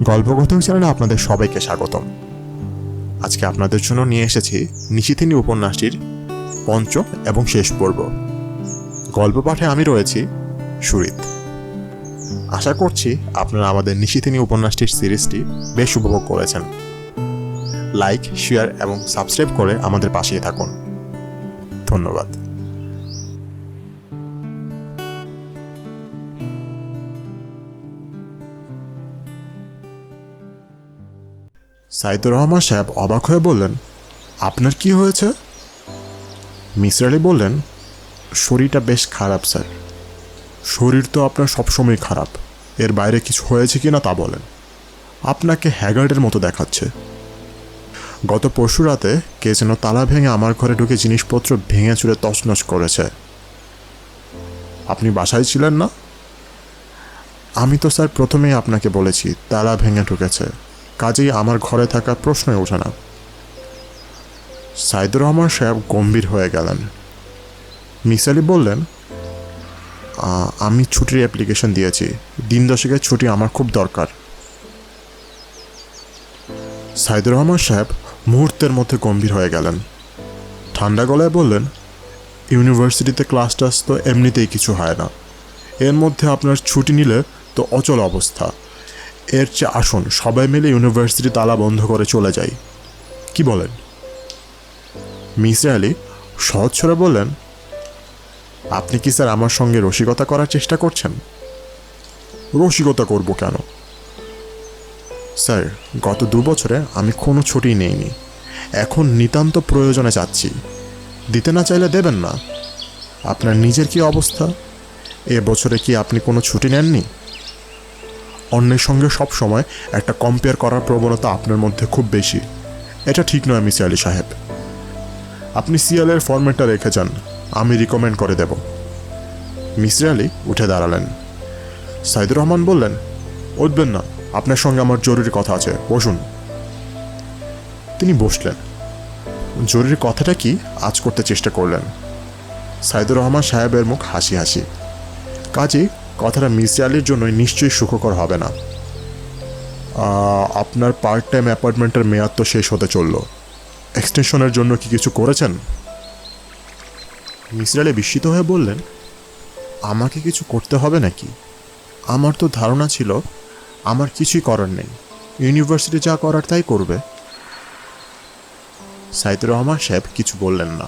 গল্পকথক চ্যানেলে আপনাদের সবাইকে স্বাগতম। আজকে আপনাদের জন্য নিয়ে এসেছি নিশিথিনী উপন্যাসটির পঞ্চম এবং শেষ পর্ব। গল্প পাঠে আমি রয়েছি সুরিত। আশা করছি আপনারা আমাদের নিশিথিনী উপন্যাসটির সিরিজটি বেশ উপভোগ করেছেন। লাইক, শেয়ার এবং সাবস্ক্রাইব করে আমাদের পাশেই থাকুন। ধন্যবাদ। সাইদুর রহমান সাহেব অবাক হয়ে বললেন, আপনার কি হয়েছে? মিসির আলি বললেন, শরীরটা বেশ খারাপ স্যার। শরীর তো আপনার সবসময় খারাপ, এর বাইরে কিছু হয়েছে কিনা তা বলেন। আপনাকে হ্যাগার্ডের মতো দেখাচ্ছে। গত পরশু রাতে কে যেন তালা ভেঙে আমার ঘরে ঢুকে জিনিসপত্র ভেঙে চুরে তছনছ করেছে। আপনি বাসায় ছিলেন না? আমি তো স্যার প্রথমেই আপনাকে বলেছি তালা ভেঙে ঢুকেছে, কাজেই আমার ঘরে থাকার প্রশ্নই ওঠে না। সাইদুর রহমান সাহেব গম্ভীর হয়ে গেলেন। মিসির আলি বললেন, আমি ছুটির অ্যাপ্লিকেশন দিয়েছি, দিন দশেকের ছুটি আমার খুব দরকার। সাইদুর রহমান সাহেব মুহূর্তের মধ্যে গম্ভীর হয়ে গেলেন। ঠান্ডা গলায় বললেন, ইউনিভার্সিটিতে ক্লাস টাস তো এমনিতেই কিছু হয় না, এর মধ্যে আপনার ছুটি নিলে তো অচল অবস্থা। এর চেয়ে আসুন সবাই মিলে ইউনিভার্সিটি তালা বন্ধ করে চলে যাই, কি বলেন? মিসির আলি সহজ স্বরে বললেন, আপনি কি স্যার আমার সঙ্গে রসিকতা করার চেষ্টা করছেন? রসিকতা করব কেন স্যার? গত 2 বছরে আমি কোনো ছুটি নেইনি, এখন নিতান্ত প্রয়োজনে যাচ্ছি। দিতে না চাইলে দেবেন না। আপনার নিজের কি অবস্থা? এ বছরে কি আপনি কোনো ছুটি নেননি? অন্যের সঙ্গে সব সময় একটা কম্পেয়ার করার প্রবণতা আপনার মধ্যে খুব বেশি। এটা ঠিক নয় মিসির আলি সাহেব। আপনি সিএলের ফরম্যাটটা রেখে যান, আমি রিকমেন্ড করে দেব। মিসির আলি উঠে দাঁড়ালেন। সাইদুর রহমান বললেন, উঠবেন না, আপনার সঙ্গে আমার জরুরি কথা আছে, বসুন। তিনি বসলেন। জরুরি কথাটা কি আজ করতে চেষ্টা করলেন। সাইদুর রহমান সাহেবের মুখ হাসি হাসি। কাজেই কথাটা মিসির আলির জন্যই নিশ্চয়ই সুখকর হবে না। আপনার পার্ট টাইম অ্যাপয়েন্টমেন্টের মেয়াদ তো শেষ হতে চলল, এক্সটেনশনের জন্য কি কিছু করেছেন? মিসির আলি বিস্মিত হয়ে বললেন, আমাকে কিছু করতে হবে নাকি? আমার তো ধারণা ছিল আমার কিছুই করার নেই, ইউনিভার্সিটি যা করার তাই করবে। সাইদুর রহমান সাহেব কিছু বললেন না,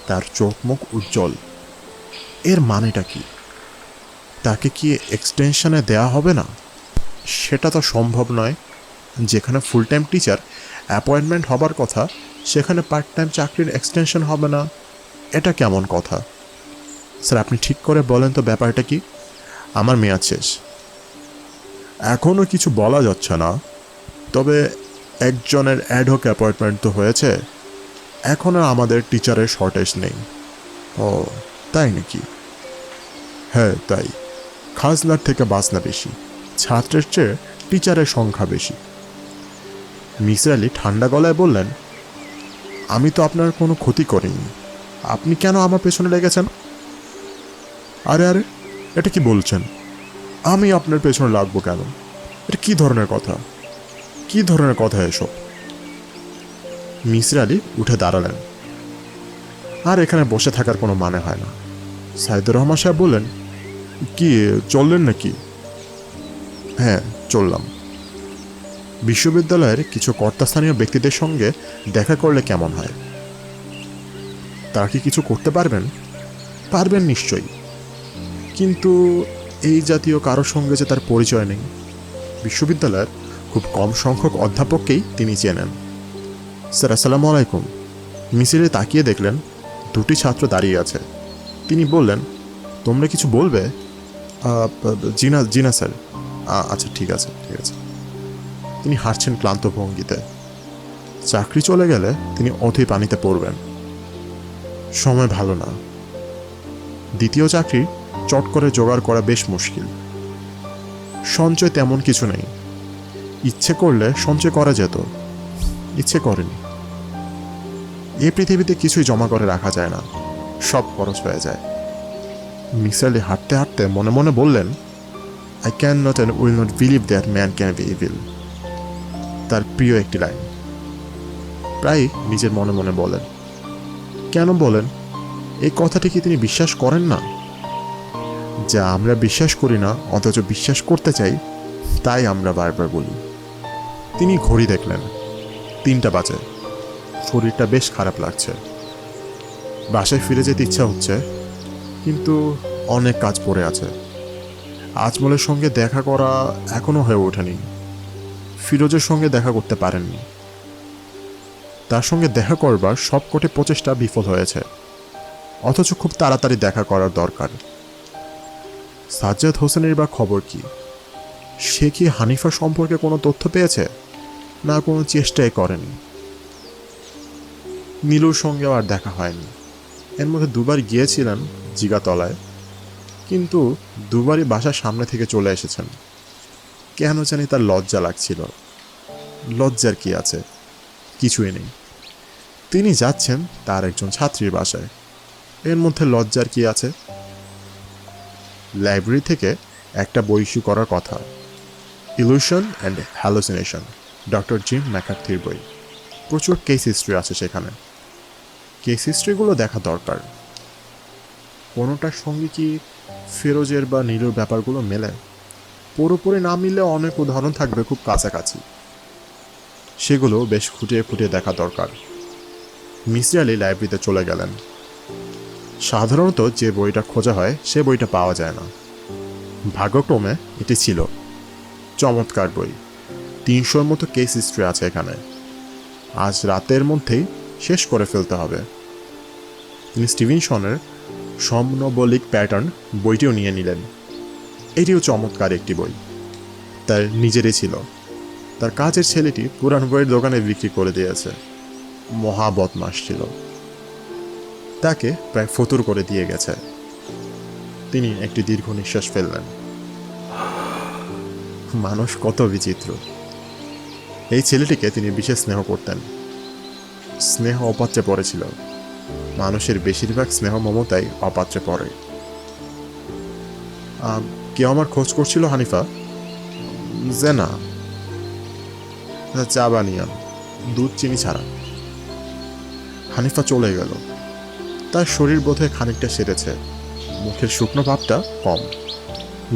তার চোখ মুখ উজ্জ্বল। এর মানেটা কি? তাকে কি এক্সটেনশনে দেয়া হবে না? সেটা তো সম্ভব নয়। যেখানে ফুল টাইম টিচার অ্যাপয়েন্টমেন্ট হবার কথা, সেখানে পার্ট টাইম চাকরির এক্সটেনশন হবে না, এটা কেমন কথা? স্যার আপনি ঠিক করে বলেন তো ব্যাপারটা কি? আমার মেয়াদ শেষ। এখনও কিছু বলা যাচ্ছে না, তবে একজনের অ্যাডহক অ্যাপয়েন্টমেন্ট তো হয়েছে। এখন আর আমাদের টিচারের শর্টেজ নেই। ও তাই নাকি? হ্যাঁ তাই। খাজনার থেকে বাজনা বেশি, ছাত্রের চেয়ে টিচারের সংখ্যা বেশি। মিসির আলি ঠান্ডা গলায় বললেন, আমি তো আপনার কোনো ক্ষতি করিনি, আপনি কেন আমার পেছনে লেগেছেন? আরে আরে, এটা কি বলছেন? আমি আপনার পেছনে লাগবো কেন? এটা কি ধরনের কথা? কি ধরনের কথা এসব? মিসির আলি উঠে দাঁড়ালেন। আর এখানে বসে থাকার কোনো মানে হয় না। সাইদুর রহমান সাহেব বললেন, কি চললেন নাকি? হ্যাঁ চললাম। বিশ্ববিদ্যালয়ের কিছু কর্তাস্থানীয় ব্যক্তিদের সঙ্গে দেখা করলে কেমন হয়? তারা কি কিছু করতে পারবেন? পারবেন নিশ্চয়ই, কিন্তু এই জাতীয় কারোর সঙ্গে যে তার পরিচয় নেই। বিশ্ববিদ্যালয়ের খুব কম সংখ্যক অধ্যাপককেই তিনি চেনেন। স্যার আসসালামু আলাইকুম। মিসিরে তাকিয়ে দেখলেন 2টি ছাত্র দাঁড়িয়ে আছে। তিনি বললেন, তোমরা কিছু বলবে? জিনা জিনা স্যার। আচ্ছা ঠিক আছে ঠিক আছে। তিনি হাঁটছেন ক্লান্ত ভঙ্গিতে। চাকরি চলে গেলে তিনি অথই পানিতে পড়বেন। সময় ভালো না। দ্বিতীয় চাকরি চট করে জোগাড় করা বেশ মুশকিল। সঞ্চয় তেমন কিছু নেই। ইচ্ছে করলে সঞ্চয় করা যেত, ইচ্ছে করেনি। এই পৃথিবীতে কিছুই জমা করে রাখা যায় না, সব খরচ হয়ে যায়। মিসির আলি হাঁটতে হাঁটতে মনে মনে বললেন, I cannot and will not believe that man can be evil. তার প্রিয় একটি লাইন। প্রায় নিজের মনে মনে বলেন। কেন বলেন? এই কথাটি কি তিনি বিশ্বাস করেন না? যা আমরা বিশ্বাস করি না অথচ বিশ্বাস করতে চাই, তাই আমরা বারবার বলি। তিনি ঘড়ি দেখলেন, 3টা বাজে। শরীরটা বেশ খারাপ লাগছে। বাসায় ফিরে যেতে ইচ্ছা হচ্ছে, কিন্তু অনেক কাজ পড়ে আছে। আজমলের সঙ্গে দেখা করা এখনো হয়ে ওঠেনি। ফিরোজের সঙ্গে দেখা করতে পারেননি। তার সঙ্গে দেখা করবার সবকটি প্রচেষ্টা বিফল হয়েছে, অথচ খুব তাড়াতাড়ি দেখা করার দরকার। সাজ্জাদ হোসেনের বা খবর কি? সে কি হানিফা সম্পর্কে কোনো তথ্য পেয়েছে, না কোনো চেষ্টাই করেনি? নীলুর সঙ্গেও আর দেখা হয়নি। এর মধ্যে দুবার গিয়েছিলেন জিগাতলায়, কিন্তু দুবারই বাসার সামনে থেকে চলে এসেছেন। কেন জানি তার লজ্জা লাগছিল। লজ্জার কি আছে? কিছুই নেই। তিনি যাচ্ছেন তার একজন ছাত্রীর বাসায়, এর মধ্যে লজ্জার কি আছে? লাইব্রেরি থেকে একটা বই ইস্যু করার কথা, illusion and hallucination, doctor Jim ম্যাকার্থির বই। প্রচুর কেস হিস্ট্রি আছে সেখানে। কেস হিস্ট্রিগুলো দেখা দরকার। কোনোটার সঙ্গে কি ফিরোজের বা নীলুর ব্যাপারগুলো মেলে? পুরোপুরি না মিললে অনেক উদাহরণ থাকবে খুব কাছাকাছি। সেগুলো বেশ খুঁটিয়ে খুঁটিয়ে দেখা দরকার। মিসির আলি লাইব্রেরিতে চলে গেলেন। সাধারণত যে বইটা খোঁজা হয় সে বইটা পাওয়া যায় না। ভাগ্যক্রমে এটি ছিল। চমৎকার বই। 300-র মতো কেস হিস্ট্রি আছে এখানে। আজ রাতের মধ্যেই শেষ করে ফেলতে হবে। তিনি স্টিভেনসনের সমনবলিক প্যাটার্ন বইটিও নিয়ে নিলেন। এটিও চমৎকার একটি বই। তার নিজেরই ছিল। তার কাজের ছেলেটি পুরান বইয়ের দোকানে বিক্রি করে দিয়েছে। মহা বদমাস ছিল। তাকে প্রায় ফতুর করে দিয়ে গেছে। তিনি একটি দীর্ঘ নিঃশ্বাস ফেললেন। মানুষ কত বিচিত্র। এই ছেলেটিকে তিনি বিশেষ স্নেহ করতেন। স্নেহ অপাত্রে পড়েছিল। মানুষের বেশিরভাগ স্নেহ মমতাই অপাত্রে পড়ে। কেউ আমার খোঁজ করছিল হানিফা? যে না, চা বানিয়ান, দুধ চিনি ছাড়া। হানিফা চলে গেল। তার শরীর বোধহয় খানিকটা সেরেছে। মুখের শুকনো ভাবটা কম।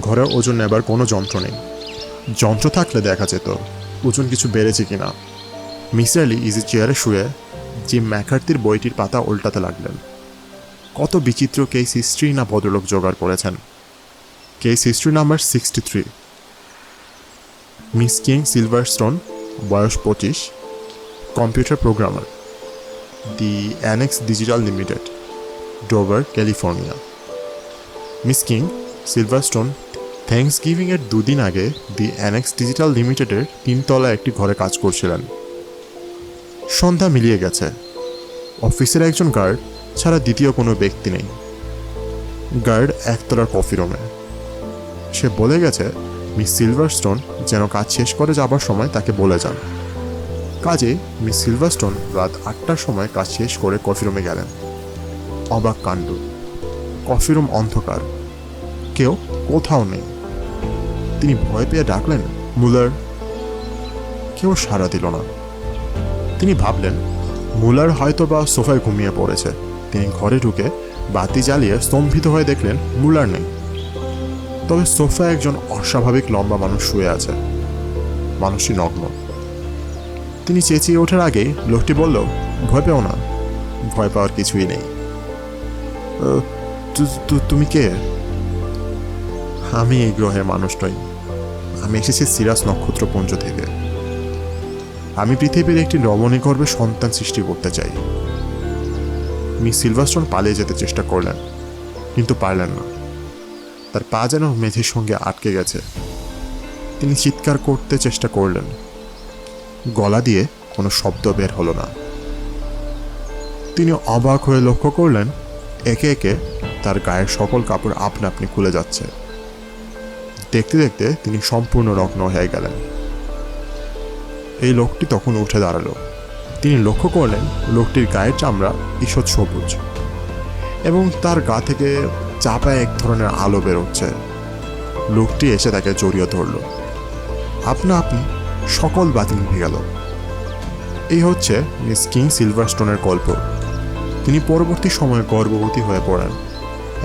ঘরে ওজন নেবার কোনো যন্ত্র নেই। যন্ত্র থাকলে দেখা যেত ওজন কিছু বেড়েছে কিনা। মিসির আলি ইজি চেয়ারে শুয়ে জিম ম্যাকার্থির বইটির পাতা উল্টাতে লাগলেন। কত বিচিত্র কেস হিস্ট্রি না ভদ্রলোক জোগাড় করেছেন। Case history number 63। Miss King Silverstone, বয়স 25, computer programmer, the Annex digital limited, Dover, California. Miss King Silverstone থ্যাঙ্কসগিভিংয়ের 2 দিন আগে দি অ্যানেক্স ডিজিটাল লিমিটেডের 3তলা একটি ঘরে কাজ করছিলেন। সন্ধ্যা মিলিয়ে গেছে। অফিসের একজন গার্ড ছাড়া দ্বিতীয় কোনো ব্যক্তি নেই। গার্ড একতলার কফি রুমে। সে বলে গেছে মিস সিলভারস্টোন যেন কাজ শেষ করে যাবার সময় তাকে বলে যান। কাজে মিস সিলভারস্টোন রাত 8টার সময় কাজ শেষ করে কফি রুমে গেলেন। অবাক কাণ্ড। কফি রুম অন্ধকার। কেউ কোথাও নেই। তিনি ভয় পেয়ে ডাকলেন, মুলার। কেউ সাড়া দিল না। তিনি ভাবলেন মুলার হয়তো বা সোফায় ঘুমিয়ে পড়েছে। তিনি ঘরে ঢুকে বাতি জ্বালিয়ে স্তম্ভিত হয়ে দেখলেন মুলার নেই। তবে সোফায় একজন অস্বাভাবিক লম্বা মানুষ শুয়ে আছে। মানুষটি নগ্ন। তিনি চেঁচিয়ে ওঠার আগেই লোকটি বলল, ভয় পেও না, ভয় পাওয়ার কিছুই নেই। তুমি কে? আমি এই গ্রহের মানুষ নই। আমি এসেছি সিরাস নক্ষত্রপুঞ্জ থেকে। আমি পৃথিবীর একটি রমণীগর্ভে সন্তান সৃষ্টি করতে চাই। মিস সিলভারস্টোন পালিয়ে যেতে চেষ্টা করলেন, কিন্তু পারলেন না। তার পা যেন মেঝের সঙ্গে আটকে গেছে। তিনি চিৎকার করতে চেষ্টা করলেন। গলা দিয়ে কোনো শব্দ বের হলো না। তিনি অবাক হয়ে লক্ষ্য করলেন একে একে তার গায়ের সকল কাপড় আপনা আপনি খুলে যাচ্ছে। দেখতে দেখতে তিনি সম্পূর্ণ নগ্ন হয়ে গেলেন। এই লোকটি তখন উঠে দাঁড়ালো। তিনি লক্ষ্য করলেন লোকটির গায়ের চামড়া ঈষৎ সবুজ এবং তার গা থেকে চাপায় এক ধরনের আলো বেরোচ্ছে। লোকটি এসে তাকে জড়িয়ে ধরল। আপনা আপনি সকল বাতিল হয়ে গেল। এই হচ্ছে মিস কিং সিলভারস্টোনের গল্প। তিনি পরবর্তী সময়ে গর্ভবতী হয়ে পড়েন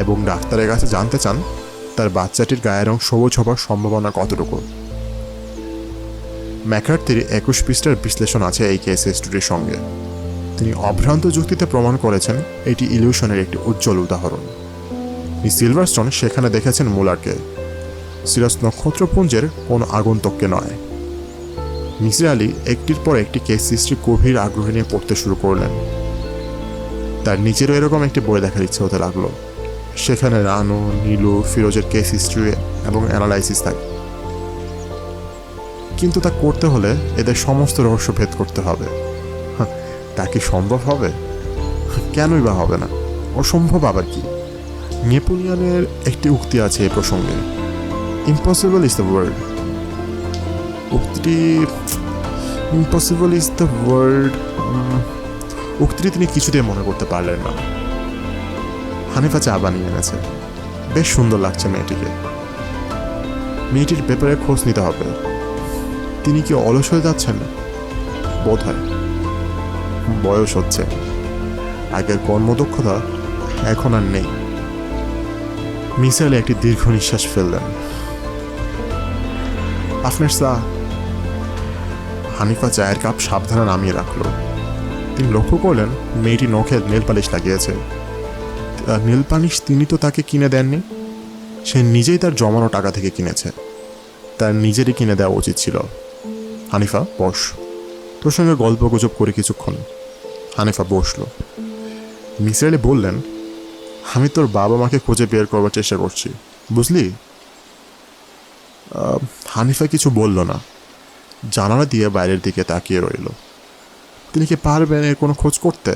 এবং ডাক্তারের কাছে জানতে চান তার বাচ্চাটির গায়ের রং সবুজ হবার সম্ভাবনা কতটুকু। ম্যাকার্থির 21 পৃষ্ঠার বিশ্লেষণ আছে এই কেস স্টোরির সঙ্গে। তিনি অভ্রান্ত যুক্তিতে প্রমাণ করেছেন এটি ইলিউশনের একটি উজ্জ্বল উদাহরণ। মিস সিলভারস্টোন সেখানে দেখেছেন মুলারকে, সিরাস নক্ষত্রপুঞ্জের কোনো আগন্তুককে নয়। মিসির আলি একটির পর একটি কেস হিস্ট্রি গভীর আগ্রহ নিয়ে পড়তে শুরু করলেন। তার নিজেরও এরকম একটি বই দেখার ইচ্ছে হতে লাগলো। সেখানে রানু, নীলু, ফিরোজের কেস হিস্ট্রি এবং অ্যানালাইসিস থাকে, কিন্তু তা করতে হলে এদের সমস্ত রহস্য ভেদ করতে হবে। তা কি সম্ভব হবে? কেনই বা হবে না? অসম্ভব আবার কি? নেপোলিয়নের একটি উক্তি আছে এ প্রসঙ্গে, ইম্পসিবল ইজ দ্য ওয়ার্ড। উক্তিটি তিনি কিছুতেই মনে করতে পারলেন না। হানিফা চা বানিয়ে এনেছে, বেশ সুন্দর লাগছে মেয়েটিকে। মেয়েটির ব্যাপারে খোঁজ নিতে হবে। তিনি কি অলস হয়ে যাচ্ছেন? বোধ হয় বয়স হচ্ছে, আগের কর্মদক্ষতা এখন আর নেই। মিসাইল একটি দীর্ঘ নিঃশ্বাস ফেললেন। আপনার চা। হানিফা চায়ের কাপ সাবধানে নামিয়ে রাখলো। তিনি লক্ষ্য করলেন মেয়েটি নখে নেল পালিশ লাগিয়েছে। নেল পালিশ তিনি তো তাকে কিনে দেননি, সে নিজেই তার জমানো টাকা থেকে কিনেছে। তার নিজেরই কিনে দেওয়া উচিত ছিল। হানিফা বস, তোর সঙ্গে গল্প গুজব করে কিছুক্ষণ। হানিফা বসল। মিসির আলি বললেন, আমি তোর বাবা মাকে খুঁজে বের করবার চেষ্টা করছি, বুঝলি? হানিফা কিছু বলল না, জানালা দিয়ে বাইরের দিকে তাকিয়ে রইল। তিনি কি পারবেন এর কোনো খোঁজ করতে?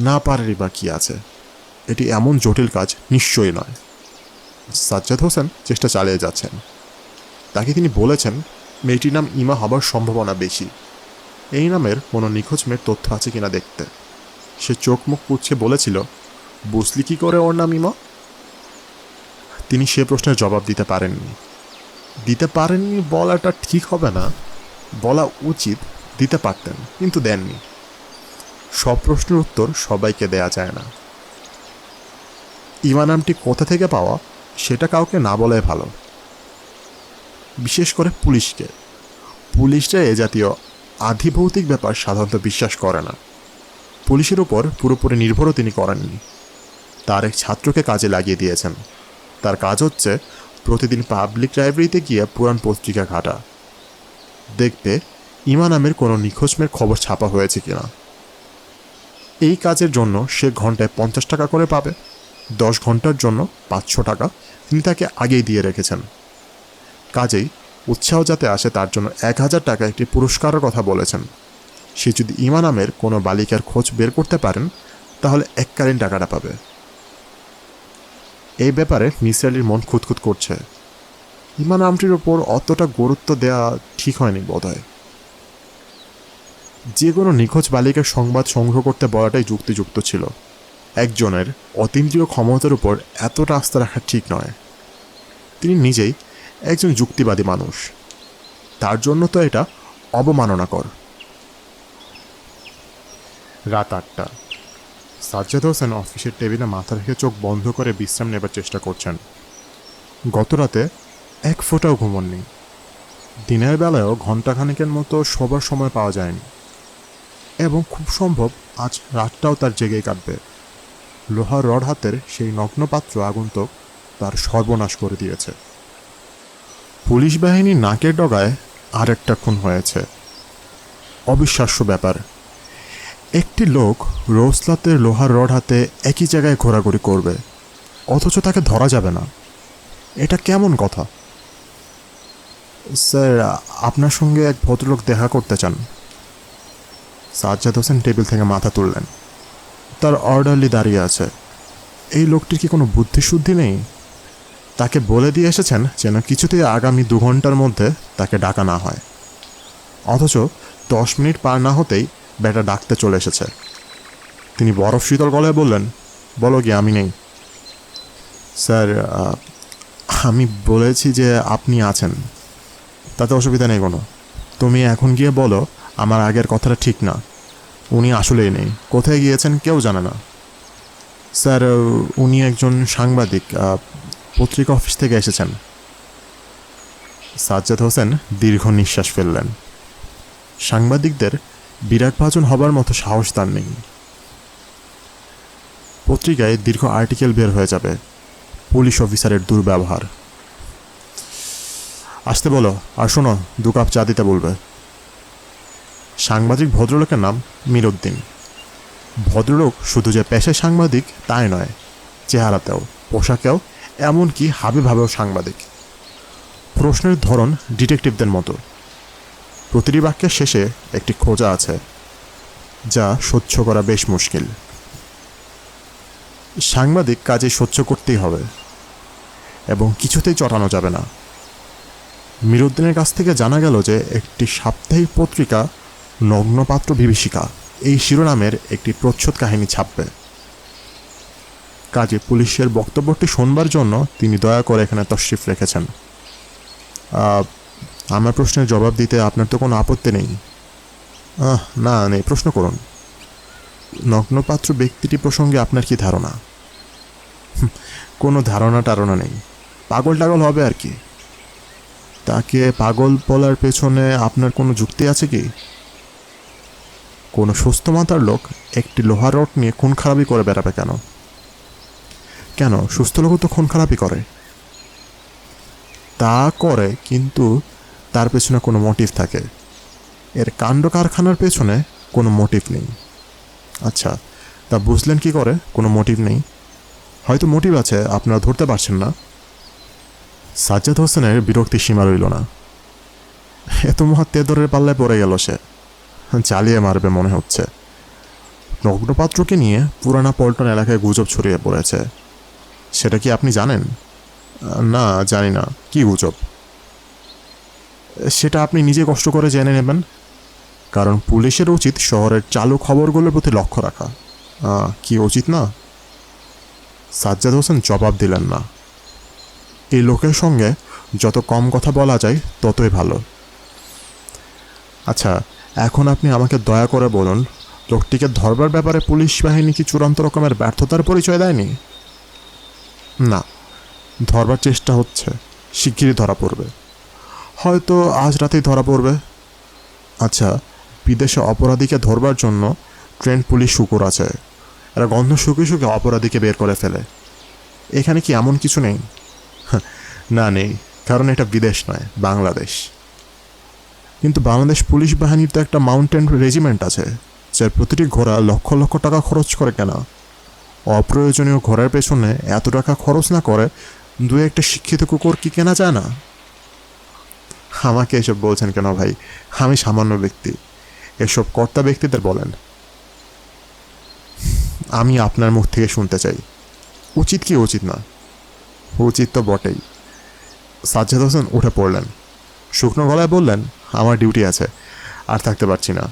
না পারেরই বা কি আছে? এটি এমন জটিল কাজ নিশ্চয়ই নয়। সাজ্জাদ হোসেন চেষ্টা চালিয়ে যাচ্ছেন। তাকে তিনি বলেছেন মেয়েটির নাম ইমা হবার সম্ভাবনা বেশি। এই নামের কোনো নিখোঁজ মেয়ের তথ্য আছে কিনা দেখতে। সে চোখ মুখ পুচ্ছে বলেছিল, বুঝলি কি করে ওর নাম ইমা? তিনি সে প্রশ্নের জবাব দিতে পারেননি বলাটা ঠিক হবে না, বলা উচিত। দিতে পারতেন, কিন্তু দেননি। সব প্রশ্নের উত্তর সবাইকে দেয়া যায় না। ইমা নামটি কোথা থেকে পাওয়া সেটা কাউকে না বলাই ভালো, বিশেষ করে পুলিশকে। পুলিশরা এ জাতীয় আধিভৌতিক ব্যাপার সাধারণত বিশ্বাস করে না। পুলিশের উপর পুরোপুরি নির্ভরও তিনি করেননি। তার এক ছাত্রকে কাজে লাগিয়ে দিয়েছেন। তার কাজ হচ্ছে প্রতিদিন পাবলিক লাইব্রেরিতে গিয়ে পুরাণ পত্রিকা ঘাটা, দেখবে ইমা নামের কোনো নিখোঁজ মেয়ের খবর ছাপা হয়েছে কিনা। এই কাজের জন্য সে ঘন্টায় 50 টাকা করে পাবে। 10 ঘন্টার জন্য 500 টাকা তিনি তাকে আগেই দিয়ে রেখেছেন। কাজেই উৎসাহ যাতে আসে তার জন্য 1000 টাকা একটি পুরস্কারের কথা বলেছেন। সে যদি ইমা নামের কোনো বালিকার খোঁজ বের করতে পারেন তাহলে এককালীন টাকাটা পাবে। এই ব্যাপারে মিসির আলির মন খুঁতখুত করছে। ইমা নামটির ওপর অতটা গুরুত্ব দেওয়া ঠিক হয়নি বোধহয়। যে কোনো নিখোঁজ বালিকার সংবাদ সংগ্রহ করতে বলাটাই যুক্তিযুক্ত ছিল। একজনের অতীন্দ্রিয় ক্ষমতার উপর এতটা আস্থা রাখা ঠিক নয়। তিনি নিজেই একজন যুক্তিবাদী মানুষ, তার জন্য তো এটা অবমাননাকর। রাত 8টা। সাজ্জাদ হোসেন অফিসের টেবিলে মাথা রেখে চোখ বন্ধ করে বিশ্রাম নেবার চেষ্টা করছেন। গত রাতে এক ফোঁটাও ঘুমননি। দিনের বেলায়ও ঘণ্টাখানেকের মতো শোবার সময় পাওয়া যায়নি, এবং খুব সম্ভব আজ রাতটাও তার জেগেই কাটবে। লোহার রড হাতের সেই নগ্নপাত্র আগন্তুক তার সর্বনাশ করে দিয়েছে। পুলিশ বাহিনীর নাকের ডগায় আর একটা খুন হয়েছে। অবিশ্বাস্য ব্যাপার, একটি লোক রোজ রাতে লোহার রড হাতে একই জায়গায় ঘোরাঘুরি করবে, অথচ তাকে ধরা যাবে না। এটা কেমন কথা? স্যার, আপনার সঙ্গে এক ভদ্রলোক দেখা করতে চান। সাজ্জাদ হোসেন টেবিল থেকে মাথা তুললেন। তার অর্ডারলি দাঁড়িয়ে আছে। এই লোকটির কি কোনো বুদ্ধিশুদ্ধি নেই? তাকে বলে দিয়ে এসেছেন যেন কিছুতেই আগামী 2 ঘন্টার মধ্যে তাকে ডাকা না হয়, অথচ 10 মিনিট পার না হতেই ব্যাটা ডাকতে চলে এসেছে। তিনি বরফ শীতল গলায় বললেন, বলো কি আমি নেই? স্যার, আমি বলেছি যে আপনি আছেন, তাতে অসুবিধা নেই কোনো। তুমি এখন গিয়ে বলো আমার আগের কথাটা ঠিক না, উনি আসলেই নেই, কোথায় গিয়েছেন কেউ জানে না। স্যার, উনি একজন সাংবাদিক, পত্রিকা অফিস থেকে এসেছেন। সাজ্জাদ হোসেন দীর্ঘ নিঃশ্বাস ফেললেন। সাংবাদিকদের বিরাগভাজন হবার মতো সাহস তার নেই। পত্রিকায় দীর্ঘ আর্টিকেল বের হয়ে যাবে পুলিশ অফিসারের দুর্ব্যবহার। আসতে বলো, আর শোনো, 2 কাপ চা দিতে বলবে। সাংবাদিক ভদ্রলোকের নাম মীরউদ্দিন। ভদ্রলোক শুধু যে পেশায় সাংবাদিক তাই নয়, চেহারাতেও, পোশাকেও, এমনকি হাবে ভাবেও সাংবাদিক। প্রশ্নের ধরন ডিটেকটিভদের মতো। প্রতিটি বাক্যের শেষে একটি খোঁজা আছে, যা সহ্য করা বেশ মুশকিল। সাংবাদিক কাজে সহ্য করতেই হবে এবং কিছুতেই চটানো যাবে না। মীরউদ্দিনের কাছ থেকে জানা গেল যে একটি সাপ্তাহিক পত্রিকা নগ্নপাত্র বিভীষিকা এই শিরোনামের একটি প্রচ্ছদ কাহিনী ছাপবে। কাজে পুলিশের বক্তব্যটি শোনবার জন্য তিনি দয়া করে এখানে তশরিফ রেখেছেন। আমার প্রশ্নের জবাব দিতে আপনার তো কোনো আপত্তি নেই? না নেই, প্রশ্ন করুন। নগ্নপাত্র ব্যক্তিটি প্রসঙ্গে আপনার কি ধারণা? কোনো ধারণা নেই, পাগল টাগল হবে আর কি। তাকে পাগল বলার পেছনে আপনার কোনো যুক্তি আছে কি? কোনো সুস্থ মাথার লোক একটি লোহার রড নিয়ে খুন খারাপি করে বেড়াবে কেন? কেন, সুস্থ লোকও তো খুন খারাপি করে। তা করে, কিন্তু তার পেছনে কোনো মোটিভ থাকে। এর কাণ্ড কারখানার পেছনে কোনো মোটিভ নেই। আচ্ছা, তা বুঝলেন কি করে কোনো মোটিভ নেই? হয়তো মোটিভ আছে, আপনারা ধরতে পারছেন না। সাজ্জাদ হোসেনের বিরক্তি সীমা রইল না। এত মহা তেদরের পাল্লায় পড়ে গেল সে। চালিয়ে মারবে মনে হচ্ছে। নগ্নপাত্রকে নিয়ে পুরানা পল্টন এলাকায় গুজব ছড়িয়ে পড়েছে। সেটা কি আপনি জানেন? না, জানি না। কি গুজব? সেটা আপনি নিজে কষ্ট করে জেনে নেবেন, কারণ পুলিশের উচিত শহরের চালু খবরগুলোর প্রতি লক্ষ্য রাখা। কি উচিত না? সাজ্জাদ হোসেন জবাব দিলেন না। এই লোকের সঙ্গে যত কম কথা বলা যায় ততই ভালো। আচ্ছা, এখন আপনি আমাকে দয়া করে বলুন, লোকটিকে ধরবার ব্যাপারে পুলিশ বাহিনী কি চূড়ান্ত রকমের ব্যর্থতার পরিচয় দেয়নি? না, ধরবার চেষ্টা হচ্ছে, শিগগিরই ধরা পড়বে। হয়তো আজ রাতেই ধরা পড়বে। আচ্ছা, বিদেশে অপরাধীকে ধরবার জন্য ট্রেন পুলিশ শুকুর আছে। এরা গন্ধ শুকিয়ে শুকিয়ে অপরাধীকে বের করে ফেলে। এখানে কি এমন কিছু নেই? না, নেই, কারণ এটা বিদেশ নয়, বাংলাদেশ। কিন্তু বাংলাদেশ পুলিশ বাহিনীর তো একটা মাউন্টেন রেজিমেন্ট আছে, যার প্রতিটি ঘোড়া লক্ষ লক্ষ টাকা খরচ করে কেনা। অপ্রয়োজনীয় ঘোড়ার পেছনে এত টাকা খরচ না করে 2-1টা শিক্ষিত কুকুর কি কেনা যায় না? আমাকে এসব বলছেন কেন ভাই? আমি সামান্য ব্যক্তি, এসব কর্তা ব্যক্তিদের বলেন। আমি আপনার মুখ থেকে শুনতে চাই, উচিত কি উচিত না? উচিত তো বটেই। সাজ্জাদ হোসেন উঠে পড়লেন, শুকনো গলায় বললেন, আমার ডিউটি আছে, আর থাকতে পারছি না।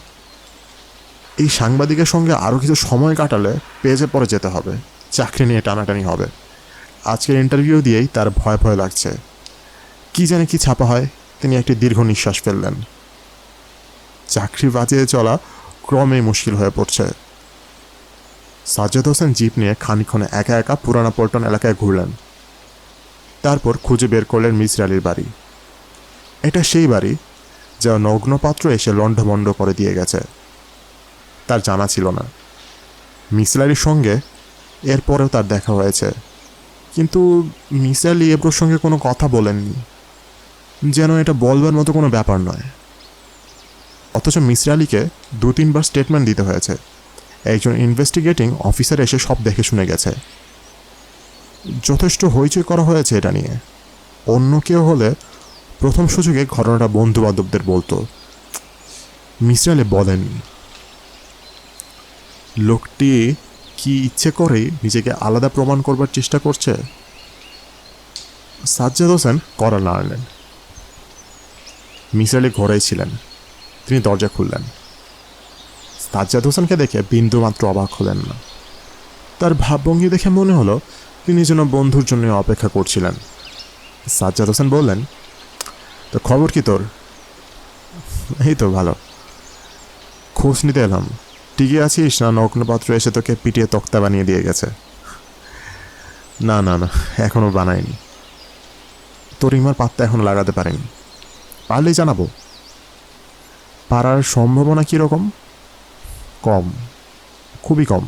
এই সাংবাদিকের সঙ্গে আরও কিছু সময় কাটালে পেজে পরে যেতে হবে, চাকরি নিয়ে টানাটানি হবে। আজকের ইন্টারভিউ দিয়েই তার ভয় ভয় লাগছে। কি জানে কি ছাপা হয়। তিনি একটি দীর্ঘ নিঃশ্বাস ফেললেন। চাকরি বাঁচিয়ে চলা ক্রমেই মুশকিল হয়ে পড়ছে। সাজ্জাদ হোসেন জিপ নিয়ে খানিকক্ষণে একা একা পুরানা পল্টন এলাকায় ঘুরলেন। তারপর খুঁজে বের করলেন মিসির আলীর বাড়ি। এটা সেই বাড়ি যা নগ্নপাত্র এসে লণ্ডভণ্ড করে দিয়ে গেছে। তার জানা ছিল না। মিসির আলীর সঙ্গে এরপরেও তার দেখা হয়েছে, কিন্তু মিসির আলী এ প্রসঙ্গে কোনো কথা বলেননি, যেন এটা বলবার মতো কোনো ব্যাপার নয়। অথচ মিসির আলীকে 2-3 বার স্টেটমেন্ট দিতে হয়েছে। একজন ইনভেস্টিগেটিং অফিসার এসে সব দেখে শুনে গেছে। যথেষ্ট হইচই করা হয়েছে এটা নিয়ে। অন্য কেউ হলে প্রথম সুযোগে ঘটনাটা বন্ধু বান্ধবদের বলতো। মিসির আলী বলেননি। লোকটি কি ইচ্ছে করেই নিজেকে আলাদা প্রমাণ করবার চেষ্টা করছে? সাজ্জাদ হোসেন কড়া নাড়লেন। মিসির আলী ঘরেই ছিলেন। তিনি দরজা খুললেন। সাজ্জাদ হোসেনকে দেখে বিন্দুমাত্র অবাক হলেন না। তার ভাবভঙ্গি দেখে মনে হলো তিনি যেন বন্ধুর জন্য অপেক্ষা করছিলেন। সাজ্জাদ হোসেন বললেন, তো খবর কি তোর? এই তো ভালো। খোঁজ নিতে এলাম, টিকে আছিস না নগ্নপাত্র এসে তোকে পিটিয়ে তক্তা বানিয়ে দিয়ে গেছে? না না না, এখনো বানায়নি। তোর ইমার পাত্তা এখনো লাগাতে পারেনি, পারলেই জানাবো। পারার সম্ভাবনা কীরকম? কম, খুবই কম।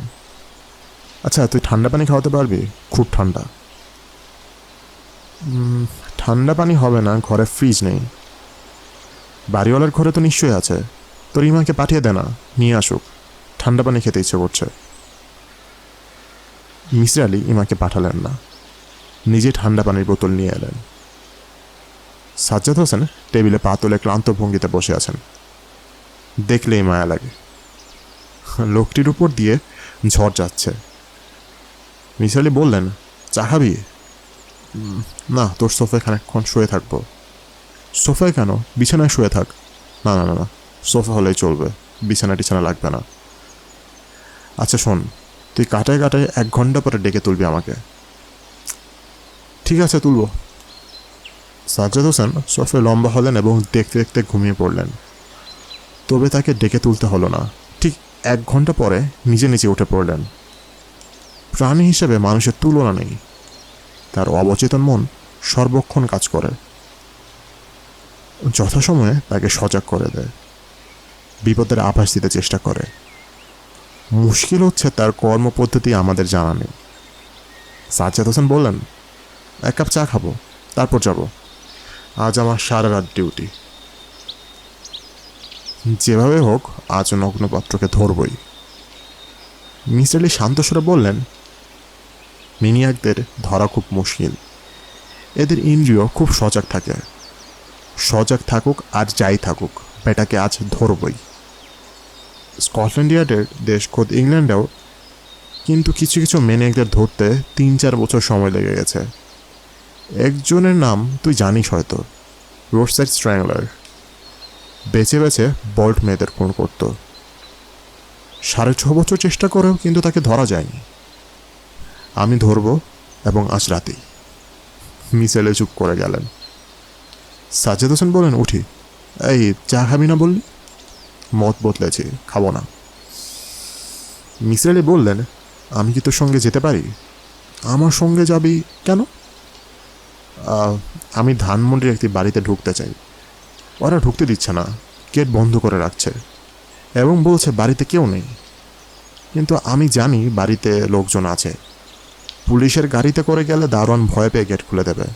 আচ্ছা, তুই ঠান্ডা পানি খাওয়াতে পারবি? খুব ঠান্ডা। ঠান্ডা পানি হবে না, ঘরে ফ্রিজ নেই। বাড়িওয়ালার ঘরে তো নিশ্চয়ই আছে। তোর ইমাকে পাঠিয়ে দে না, নিয়ে আসুক, ঠান্ডা পানি খেতে ইচ্ছে করছে। মিসির আলি ইমাকে পাঠালেন না, নিজে ঠান্ডা পানির বোতল নিয়ে এলেন। সাজ্জাদ হোসেন টেবিলে পা তুলে ক্লান্ত ভঙ্গিতে বসে আছেন। দেখলেই মায়া লাগে। লোকটির উপর দিয়ে ঝড় যাচ্ছে। মিসির আলি বললেন, চা খাবি? না, তোর সোফায় খানিকক্ষণ শুয়ে থাকবো। সোফায় কেন? বিছানায় শুয়ে থাক। না না না না, সোফা হলেই চলবে, বিছানা টিছানা লাগবে না। আচ্ছা শোন, তুই কাটায় কাটায় 1 ঘন্টা পরে ডেকে তুলবি আমাকে। ঠিক আছে, তুলব। সাজ্জাদ হোসেন সোফায় লম্বা হলেন এবং দেখতে দেখতে ঘুমিয়ে পড়লেন। তবে তাকে ডেকে তুলতে হলো না। ঠিক 1 ঘন্টা পরে নিজে নিজে উঠে পড়লেন। প্রাণী হিসেবে মানুষের তুলনা নেই। তার অবচেতন মন সর্বক্ষণ কাজ করে, যথাসময়ে তাকে সজাগ করে দেয়, বিপদের আভাস দিতে চেষ্টা করে। মুশকিল হচ্ছে তার কর্মপদ্ধতি আমাদের জানা নেই। সাজ্জাদ হোসেন বললেন, 1 কাপ চা খাবো, তারপর যাব। আজ আমার সারা রাত ডিউটি। যেভাবে হোক আজ নগ্নপাত্রকে ধরবই। মিসির আলি শান্ত সুরে বললেন, মিনিয়াকদের ধরা খুব মুশকিল। এদের ইন্দ্রিয় খুব সজাগ থাকে। সজাগ থাকুক আর যাই থাকুক, বেটাকে আজ ধরবই। স্কটল্যান্ড ইয়ার্ডের দেশ খোদ ইংল্যান্ডেও কিন্তু কিছু কিছু ম্যানিয়াকদের ধরতে 3-4 বছর সময় লেগে গেছে। একজনের নাম তুই জানিস হয়তো, রোডসাইড স্ট্র্যাংলার। বেছে বেছে বল্ট মেয়েদের খুন করত। 6.5 বছর চেষ্টা করেও কিন্তু তাকে ধরা যায়নি। আমি ধরব, এবং আজ রাতেই। মিসেলে চুপ করে গেলেন। সাজ্জাদ হোসেন বলেন, উঠি। এই চা খাবি না বললি? মত বদলেছি, খাবো না। মিসির আলি বললেন, আমি কি তোর সঙ্গে যেতে পারি? আমার সঙ্গে যাবি কেন? আমি ধানমন্ডির একটি বাড়িতে ঢুকতে চাই। ওরা ঢুকতে দিচ্ছে না, গেট বন্ধ করে রাখছে এবং বলছে বাড়িতে কেউ নেই। কিন্তু আমি জানি বাড়িতে লোকজন আছে। পুলিশের গাড়িতে করে গেলে দারোয়ান ভয় পেয়ে গেট খুলে দেবে।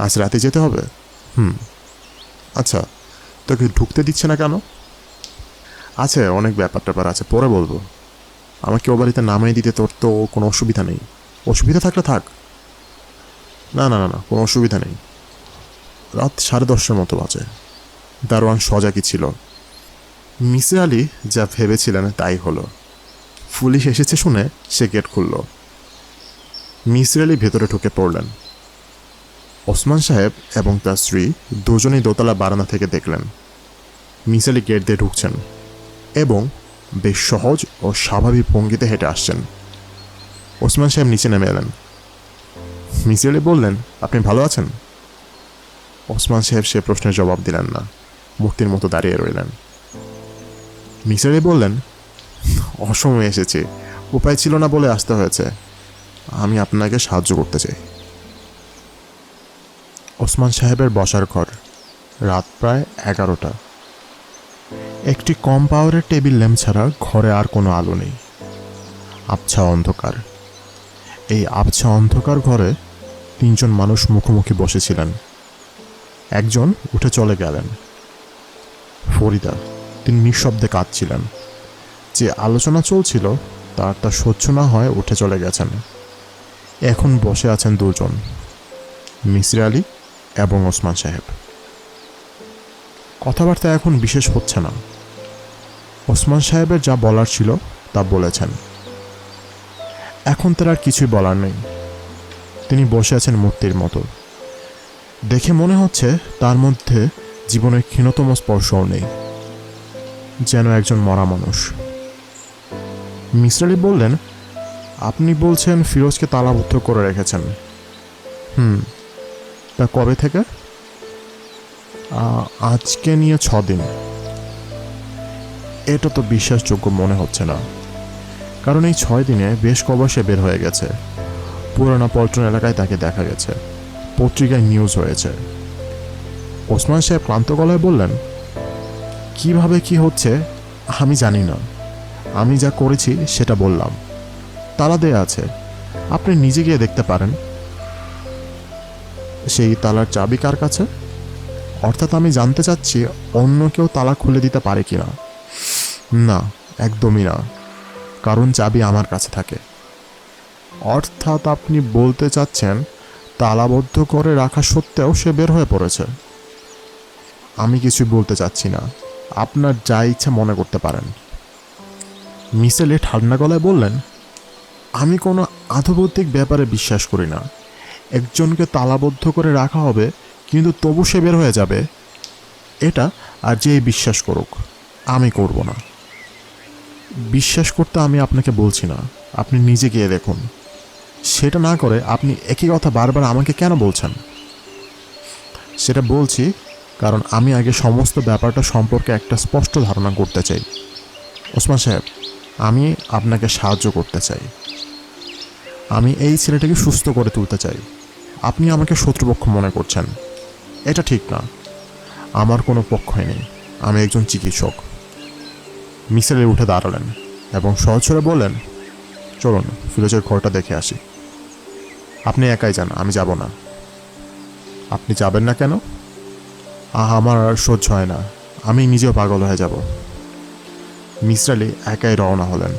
আজ রাতে যেতে হবে। আচ্ছা, তোকে ঢুকতে দিচ্ছে না কেন? আছে, অনেক ব্যাপার ট্যাপার আছে, পরে বলবো। আমাকে ও বাড়িতে নামিয়ে দিতে তোর তো কোনো অসুবিধা নেই। অসুবিধা থাকলে থাক। না না না না, কোনো অসুবিধা নেই। রাত 10:30 মতো বাজে। দারোয়ান সজাগই ছিল। মিসির আলি যা ভেবেছিলেন তাই হলো। পুলিশ এসেছে শুনে সে গেট খুলল। মিসির আলি ভেতরে ঢুকে পড়লেন। ওসমান সাহেব এবং তার স্ত্রী দুজনেই দোতলা বারান্দা থেকে দেখলেন মিসির আলি গেট দিয়ে ঢুকছেন এবং বেশ সহজ ও স্বাভাবিক ভঙ্গিতে হেঁটে আসছেন। ওসমান সাহেব নিচে নেমে এলেন। মিসির আলি বললেন, আপনি ভালো আছেন? ওসমান সাহেব সে প্রশ্নের জবাব দিলেন না, মূর্তির মতো দাঁড়িয়ে রইলেন। মিসির আলি বললেন, অসময়ে এসেছি, উপায় ছিল না বলে আসতে হয়েছে। আমি আপনাকে সাহায্য করতে চাই। ওসমান সাহেবের বসার ঘর। রাত প্রায় 11টা। একটি কম পাওয়ারের টেবিল ল্যাম্প ছাড়া ঘরে আর কোনো আলো নেই। আবছা অন্ধকার। এই আবছা অন্ধকার ঘরে 3 জন মানুষ মুখোমুখি বসেছিলেন। একজন উঠে চলে গেলেন, ফরিদা। তিনি নিঃশব্দে কাঁদছিলেন। যে আলোচনা চলছিল তার তা সহ্য না হয় উঠে চলে গেছেন। এখন বসে আছেন 2 জন, মিসির আলি এবং ওসমান সাহেব। কথাবার্তা এখন বিশেষ হচ্ছে না। ওসমান সাহেবের যা বলার ছিল তা বলেছেন। এখন তার আর কিছুই বলার নেই। তিনি বসে আছেন মূর্তির মতো। দেখে মনে হচ্ছে তার মধ্যে জীবনের ক্ষীণতম স্পর্শও নেই, যেন একজন মরা মানুষ। মিসির আলি বললেন, আপনি বলছেন ফিরোজকে তালাবদ্ধ করে রেখেছেন? তা কবে থেকে? আজকে নিয়ে 6 দিন। এটা তো বিশ্বাসযোগ্য মনে হচ্ছে না, কারণ এই 6 দিনে বেশ কবার সে বের হয়ে গেছে। পুরানা পল্টন এলাকায় তাকে দেখা গেছে, পত্রিকায় নিউজ হয়েছে। ওসমান সাহেব ক্লান্ত গলায় বললেন, কিভাবে কি হচ্ছে আমি জানি না, আমি যা করেছি সেটা বললাম। তালা দেয়া আছে, আপনি নিজে গিয়ে দেখতে পারেন। সেই তালার চাবি কার কাছে? অর্থাৎ আমি জানতে চাচ্ছি অন্য কেউ তালা খুলে দিতে পারে কিনা। না, একদমই না, কারণ চাবি আমার কাছে থাকে। অর্থাৎ আপনি বলতে চাচ্ছেন তালাবদ্ধ করে রাখা সত্ত্বেও সে বের হয়ে পড়েছে? আমি কিছুই বলতে চাচ্ছি না, আপনার যা ইচ্ছা মনে করতে পারেন। মিসেলি ঠান্ডা গলায় বললেন, আমি কোনো আধভৌতিক ব্যাপারে বিশ্বাস করি না। একজনকে তালাবদ্ধ করে রাখা হবে কিন্তু তবু সে বের হয়ে যাবে, এটা আর যেই বিশ্বাস করুক, আমি করব না। বিশ্বাস করতে আমি আপনাকে বলছি না, আপনি নিজে গিয়ে দেখুন। সেটা না করে আপনি একই কথা বারবার আমাকে কেন বলছেন? সেটা বলছি কারণ আমি আগে সমস্ত ব্যাপারটা সম্পর্কে একটা স্পষ্ট ধারণা করতে চাই। ওসমান সাহেব, আমি আপনাকে সাহায্য করতে চাই। আমি এই ছেলেটাকে সুস্থ করে তুলতে চাই। আপনি আমাকে শত্রুপক্ষ মনে করছেন, এটা ঠিক না। আমার কোনো পক্ষই নেই, আমি একজন চিকিৎসক। মিসেলি উঠে দাঁড়ালেন এবং সহজরে বললেন, চলুন ফিরোজের ঘরটা দেখে আসি। আপনি একাই যান, আমি যাব না। আপনি যাবেন না কেন? আমার আর সহ্য হয় না, আমি নিজেও পাগল হয়ে যাব। মিসির আলি একাই রওনা হলেন।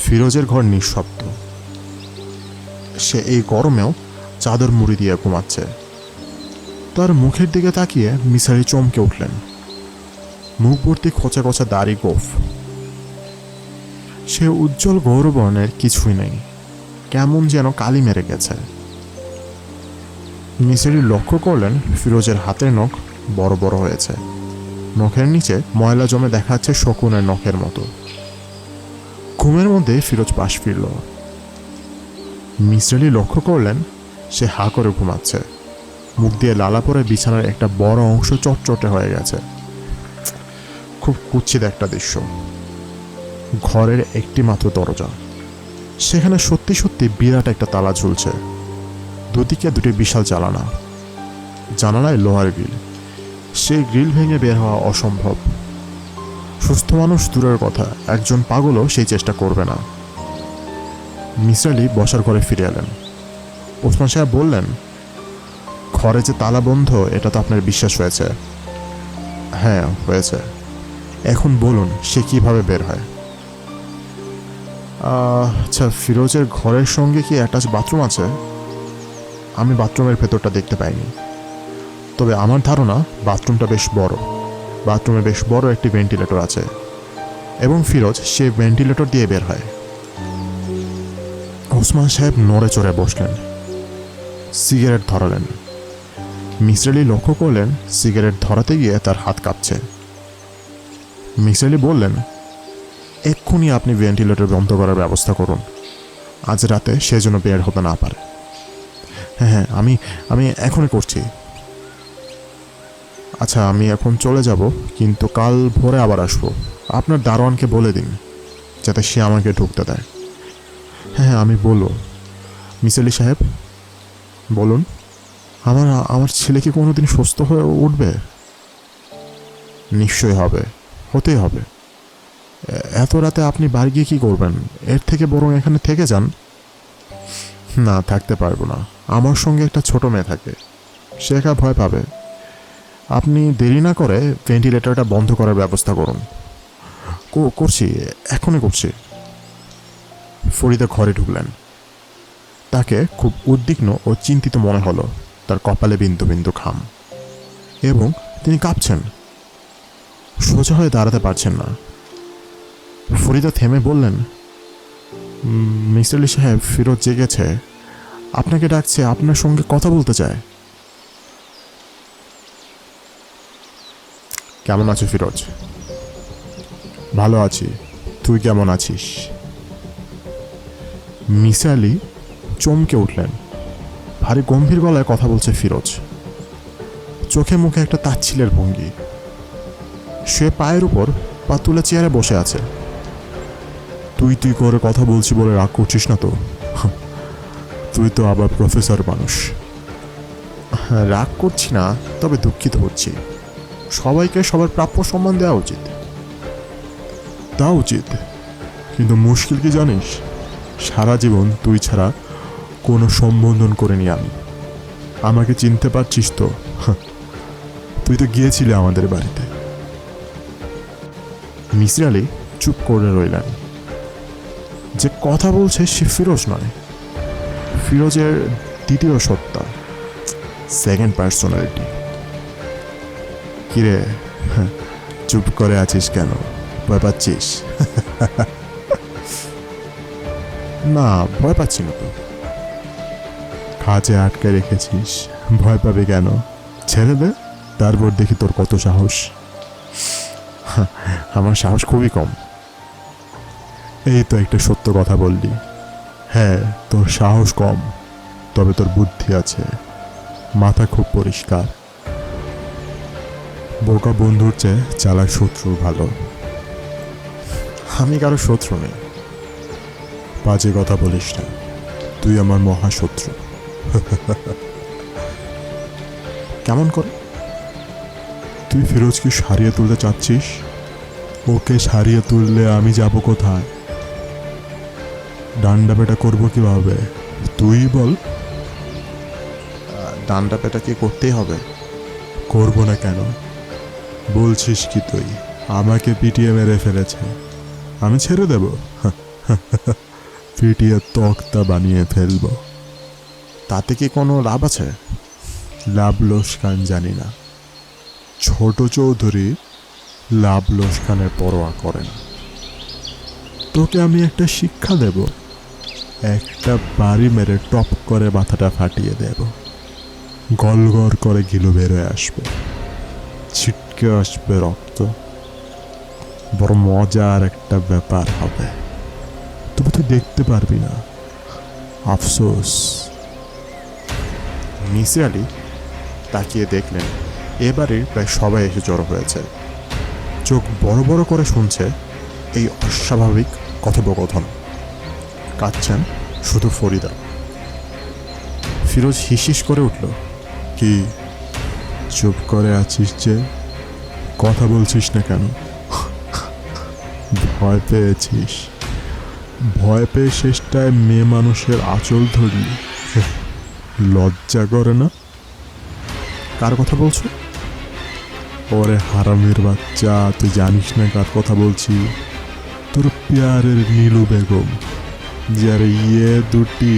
ফিরোজের ঘর নিঃশব্দ। সে এই গরমেও চাদর মুড়ি দিয়ে ঘুমাচ্ছে। তার মুখের দিকে তাকিয়ে মিসির আলি চমকে উঠলেন। মুখ ভর্তি খোঁচা খোঁচা দাড়ি, গোঁফ। সে উজ্জ্বল গৌরবর্ণের কিছুই নেই, কেমন যেন কালি মেরে গেছে। মিসির আলি লক্ষ্য করলেন ফিরোজের হাতের নখ বড় বড় হয়েছে। নখের নিচে ময়লা জমে দেখাচ্ছে শকুনের নখের মতো। ঘুমের মধ্যে ফিরোজ পাশ ফিরল। মিসির আলি লক্ষ্য করলেন সে হা করে ঘুমাচ্ছে। মুখ দিয়ে লালা পড়ে বিছানার একটা বড় অংশ চটচটে হয়ে গেছে। খুব কুৎসিত একটা দৃশ্য। ঘরের একটি মাত্র দরজা, সেখানে সত্যি সত্যি বিরাট একটা তালা ঝুলছে। দুদিকে দুটি বিশাল জানালা, জানালায় লোহার গ্রিল। সেই গ্রিল ভেঙে বের হওয়া অসম্ভব। সুস্থ মানুষ দূরের কথা, একজন পাগলও সেই চেষ্টা করবে না। মিসির আলি বসার ঘরে ফিরে এলেন। ওসমান সাহেব বললেন, ঘরে যে তালা বন্ধ এটা তো আপনার বিশ্বাস হয়েছে? হ্যাঁ হয়েছে। এখন বলুন সে কিভাবে বের হয়? আচ্ছা, ফিরোজের ঘরের সঙ্গে কি অ্যাটাচ বাথরুম আছে? আমি বাথরুমের ভেতরটা দেখতে পাইনি, তবে আমার ধারণা বাথরুমটা বেশ বড়। বাথরুমে বেশ বড় একটি ভেন্টিলেটর আছে এবং ফিরোজ সে ভেন্টিলেটর দিয়ে বের হয়। ওসমান সাহেব নড়ে চড়ে বসলেন, সিগারেট ধরালেন। মিসির আলি লক্ষ্য করলেন সিগারেট ধরাতে গিয়ে তার হাত কাঁপছে। মিসির আলি বললেন, এক্ষুনি আপনি ভেন্টিলেটর বন্ধ করার ব্যবস্থা করুন, আজ রাতে সে যেন বের হতে না পারে। হ্যাঁ হ্যাঁ, আমি এখনই করছি। আচ্ছা, আমি এখন চলে যাব, কিন্তু কাল ভোরে আবার আসবো। আপনার দারোয়ানকে বলে দিন যাতে সে আমাকে ঢুকতে দেয়। হ্যাঁ হ্যাঁ, আমি বলবো। মিসির আলি সাহেব বলুন, আমার ছেলে কি কোনোদিন সুস্থ হয়ে উঠবে? নিশ্চয়ই হবে, হতেই হবে। এত রাতে আপনি বাড়ি গিয়ে কী করবেন? এর থেকে বরং এখানে থেকে যান। না, থাকতে পারবো না, আমার সঙ্গে একটা ছোট মেয়ে থাকে, সে একা ভয় পাবে। আপনি দেরি না করে ভেন্টিলেটরটা বন্ধ করার ব্যবস্থা করুন। করছি, এখনই করছি। ফরিদা ঘরে ঢুকলেন। তাকে খুব উদ্বিগ্ন ও চিন্তিত মনে হলো। তার কপালে বিন্দু বিন্দু ঘাম এবং তিনি কাঁপছেন, সোজা হয়ে দাঁড়াতে পারছেন না। ফরিদা থেমে বললেন, মিসির আলি সাহেব, ফিরোজ জেগেছে, আপনাকে ডাকছে, আপনার সঙ্গে কথা বলতে চায়। কেমন আছো ফিরোজ? ভালো আছি, তুই কেমন আছিস? মিসির আলি চমকে উঠলেন। ভারী গম্ভীর গলায় কথা বলছে ফিরোজ। চোখে মুখে একটা তাচ্ছিলের ভঙ্গি। সে পায়ের উপর পা তুলে চেয়ারে বসে আছে। তুই তুই করে কথা বলছি বলে রাগ করছিস না তো? তুই তো আবার প্রফেসর মানুষ। রাগ করছি না, তবে দুঃখিত হচ্ছি। সবাইকে সবার প্রাপ্য সম্মান দেওয়া উচিত। তা উচিত, কিন্তু মুশকিল কি জানিস? সারা জীবন তুই ছাড়া কোনো সম্বোধন করিনি আমি। আমাকে চিনতে পারছিস তো? তুই তো গিয়েছিলি আমাদের বাড়িতে। মিসির আলি চুপ করে রইলেন। যে কথা বলছে সে ফিরোজ নয়, ফিরোজের দ্বিতীয় সত্তা, সেকেন্ড পার্সোনালিটি। কিরে, চুপ করে আছিস কেন? ভয় পাচ্ছিস? না, ভয় পাচ্ছি না তো। কাজে আটকে রেখেছিস, ভয় পাবে কেন? ছেড়ে দে, তারপর দেখি তোর কত সাহস। আমার সাহস খুবই কম। এই তো একটা সত্য কথা বললি। হ্যাঁ, তোর সাহস কম, তবে তোর বুদ্ধি আছে, মাথা খুব পরিষ্কার। বোকা বন্ধুর চেয়ে চালাক শত্রু ভালো। আমি কারো শত্রু নেই। বাজে কথা বলিস না, তুই আমার মহাশত্রু। কেমন করে? তুই ফিরোজকে সারিয়ে তুলতে চাচ্ছিস? ওকে সারিয়ে তুললে আমি যাব কোথায়? ডান্ডা পেটা করবো কিভাবে তুই বল? ডান্ডা পেটা কি করতেই হবে? করবো না কেন? বলছিস কি তুই আমাকে পিটিয়ে মেরে ফেলেছে, আমি ছেড়ে দেব? পিটিয়ে তক্তা বানিয়ে ফেলবো। তাতে কি কোনো লাভ আছে? লাভ লোকসান জানি না। ছোট চৌধুরী লাভ লোকসানের পরোয়া করে না। তোকে আমি একটা শিক্ষা দেব, একটা বাড়ি মেরে টপ করে মাথাটা ফাটিয়ে দেব। গলগল করে গিলো বেরোয় আসবে, ছিটকে আসবে রক্ত। বড় মজার একটা ব্যাপার হবে, তবে তুই দেখতে পারবি না। আফসোস। মিসির আলি তাকিয়ে দেখলেন এবারে প্রায় সবাই এসে জড়ো হয়েছে। চোখ বড় বড় করে শুনছে এই অস্বাভাবিক কথোপকথন। কাঁদছেন শুধু ফরিদা। ফিরোজ হিসিস করে উঠল। কি চুপ করে আছিস যে? কথা বলছিস না কেন? ভয় পেয়েছিস? ভয় পেয়ে শেষটায় মেয়ে মানুষের আঁচল ধরলি? লজ্জা করে না? কার কথা বলছো? ওরে হারামের বাচ্চা, তুই জানিস না কার কথা বলছি? তোর প্যারের নীলু বেগম, যার ইয়ে দুটি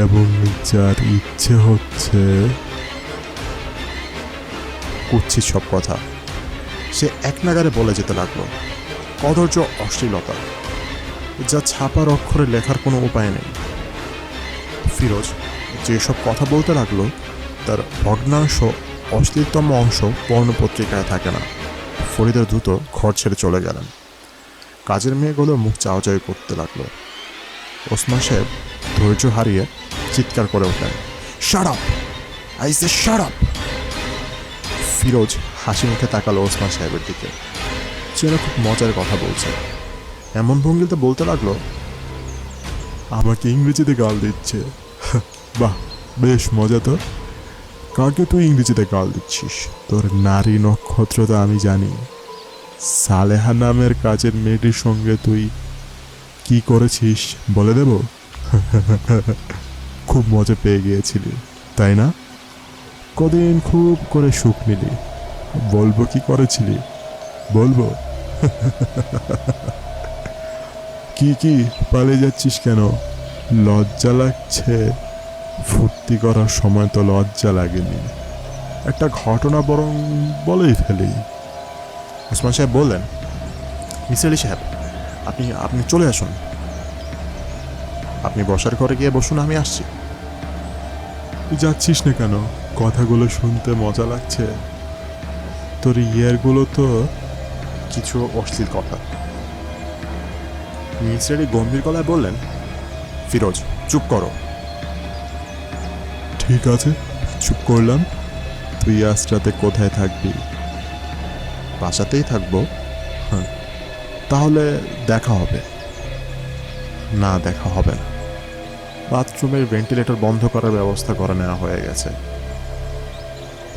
এবং যার ইচ্ছে হচ্ছে। কুচ্ছিত সব কথা সে এক নাগারে বলে যেতে লাগলো। কদর্য অশ্লীলতা, যা ছাপার অক্ষরে লেখার কোনো উপায় নেই। ফিরোজ যেসব কথা বলতে লাগলো তার ভগ্নাংশ, অশ্লীলতম অংশ পর্ণপত্রিকায় থাকে না। ফরিদা দ্রুত ঘর ছেড়ে চলে গেলেন। কাজের মেয়েগুলো মুখ চাওয়াচাই করতে লাগলো। ওসমান সাহেব ধৈর্য হারিয়ে চিৎকার করে উঠলেন, shut up! I say shut up! Firoz হাসি মুখে তাকালো ওসমান সাহেবের দিকে। যেন খুব মজার কথা বলছে, এমন ভঙ্গিতে বলতে লাগলো, আমাকে ইংরেজিতে গাল দিচ্ছে। বাহ, বেশ মজা তো। কাকে তুই ইংরেজিতে গাল দিচ্ছিস? তোর নারী নক্ষত্রতা আমি জানি। সালেহা নামের কাজের মেয়েটির সঙ্গে তুই কি করেছিস বলে দেব? খুব মজা পেয়ে গিয়েছিলি, তাই না? কদিন খুব করে সুখ নিলি। বলবো কি করেছিলি? বলবো? কি পালিয়ে যাচ্ছিস কেন? লজ্জা লাগছে? ফুর্তি করার সময় তো লজ্জা লাগেনি। একটা ঘটনা বরং বলেই ফেলি। ওসমান সাহেব বললেন, মিসির আলি সাহেব, আপনি চলে আসুন। আপনি বসার ঘরে গিয়ে বসুন, আমি আসছি। তুই যাচ্ছিস না কেন? কথাগুলো শুনতে মজা লাগছে। তোর ইয়ারগুলো তো কিছু অশ্লীল কথা। মিসির আলি গম্ভীর গলায় বললেন, ফিরোজ চুপ করো। ঠিক আছে, চুপ করলাম। তুই আজ রাতে কোথায় থাকবি? বাসাতেই থাকবো। হ্যাঁ, তাহলে দেখা হবে। না, দেখা হবে না। বাথরুমের ভেন্টিলেটর বন্ধ করার ব্যবস্থা করে নেওয়া হয়ে গেছে।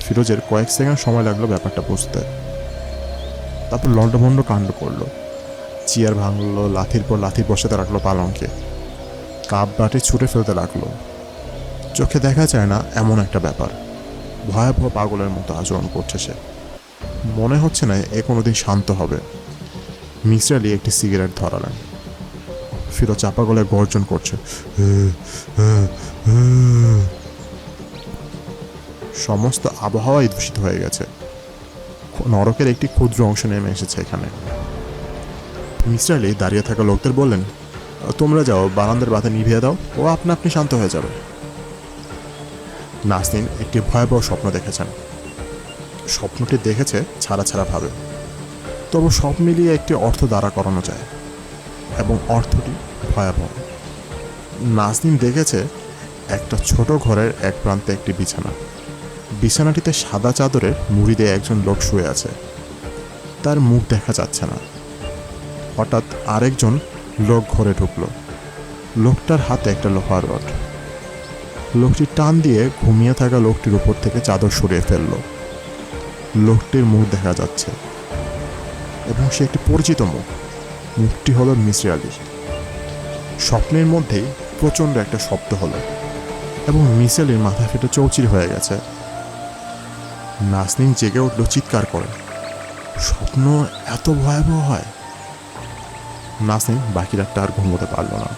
ফিরোজের কয়েক সেকেন্ড সময় লাগলো ব্যাপারটা বুঝতে। তারপর লন্ডভন্ড কাণ্ড করলো। চেয়ার ভাঙলো, লাথির পর লাথি বসাতে রাখলো পালঙ্কে, কাপ বাটি ছুটে ফেলতে লাগলো। চোখে দেখা যায় না এমন একটা ব্যাপার। ভয়াবহ পাগলের মতো আচরণ করছে সে। মনে হচ্ছে না এ কোনোদিন শান্ত হবে। মিসির আলি একটি সিগারেট ধরালেন। ফিরোজ চাপা গলায় গর্জন করছে। সমস্ত আবহাওয়াই দূষিত হয়ে গেছে। নরকের একটি ক্ষুদ্র অংশ নেমে এসেছে এখানে। মিসির আলি দাঁড়িয়ে থাকা লোকদের বললেন, তোমরা যাও, বারান্দার বাতি নিভিয়ে দাও, ও আপনা আপনি শান্ত হয়ে যাবে। নাসরিন একটি ভয়াবহ স্বপ্ন দেখেছেন। স্বপ্নটি দেখেছে ছাড়া ছাড়া ভাবে, তবু সব মিলিয়ে একটি অর্থ দাঁড়া করানো যায়, এবং অর্থটি ভয়াবহ। নাসরিন দেখেছে একটা ছোট ঘরের এক প্রান্তে একটি বিছানা। বিছানাটিতে সাদা চাদরের মুড়ি দিয়ে একজন লোক শুয়ে আছে। তার মুখ দেখা যাচ্ছে না। হঠাৎ আরেকজন লোক ঘরে ঢুকলো। লোকটার হাতে একটা লোহার রড। লোকটি টান দিয়ে ঘুমিয়ে থাকা লোকটির উপর থেকে চাদর সরিয়ে ফেলল। লোকটির মুখ দেখা যাচ্ছে, এবং সে একটি পরিচিত মুখ। মুখটি হলো মিসির আলি। স্বপ্নের মধ্যেই প্রচণ্ড একটা শব্দ হলো, এবং মিসির আলির মাথা ফেটে চৌচির হয়ে গেছে। নাসরিন জেগে উঠল চিৎকার করে। স্বপ্ন এত ভয়াবহ হয়? নাসরিন বাকি রাতটা আর ঘুমোতে পারল না।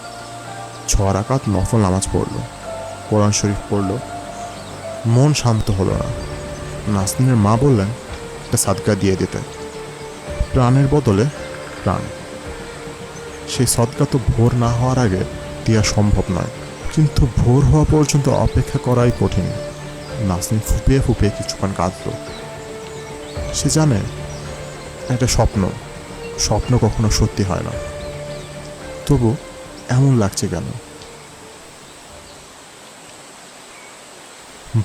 6 রাকাত নফল নামাজ পড়ল, কোরআন শরীফ পড়ল। মন শান্ত হলো না। নাসরিনের মা বললেন একটা সাদকা দিয়ে দিতে, প্রাণের বদলে প্রাণ। সেই সদকা তো ভোর না হওয়ার আগে দেওয়া সম্ভব নয়, কিন্তু ভোর হওয়া পর্যন্ত অপেক্ষা করাই কঠিন। নাসরিন ফুপিয়ে ফুপিয়ে কিছুক্ষণ কাঁদল। সে জানে একটা স্বপ্ন, স্বপ্ন কখনো সত্যি হয় না, তবু এমন লাগছে কেন?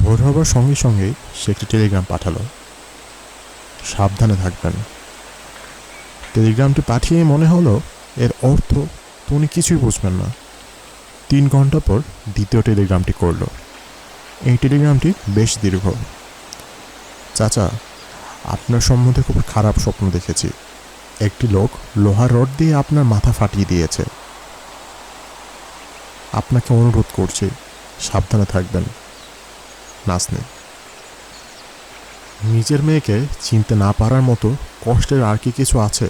ভোর হবার সঙ্গে সঙ্গেই সে একটি টেলিগ্রাম পাঠালো, সাবধানে থাকবেন। টেলিগ্রামটি পাঠিয়ে মনে হলো এর অর্থ তো উনি কিছুই বুঝবেন না। 3 ঘন্টা পর দ্বিতীয় টেলিগ্রামটি করল। এই টেলিগ্রামটি বেশ দীর্ঘ। চাচা, আপনার সম্বন্ধে খুব খারাপ স্বপ্ন দেখেছি। একটি লোক লোহার রড দিয়ে আপনার মাথা ফাটিয়ে দিয়েছে। আপনাকে অনুরোধ করছি, সাবধানে থাকবেন। নাসরিন। নিজের মেয়েকে চিনতে না পারার মতো কষ্টের আর কি কিছু আছে?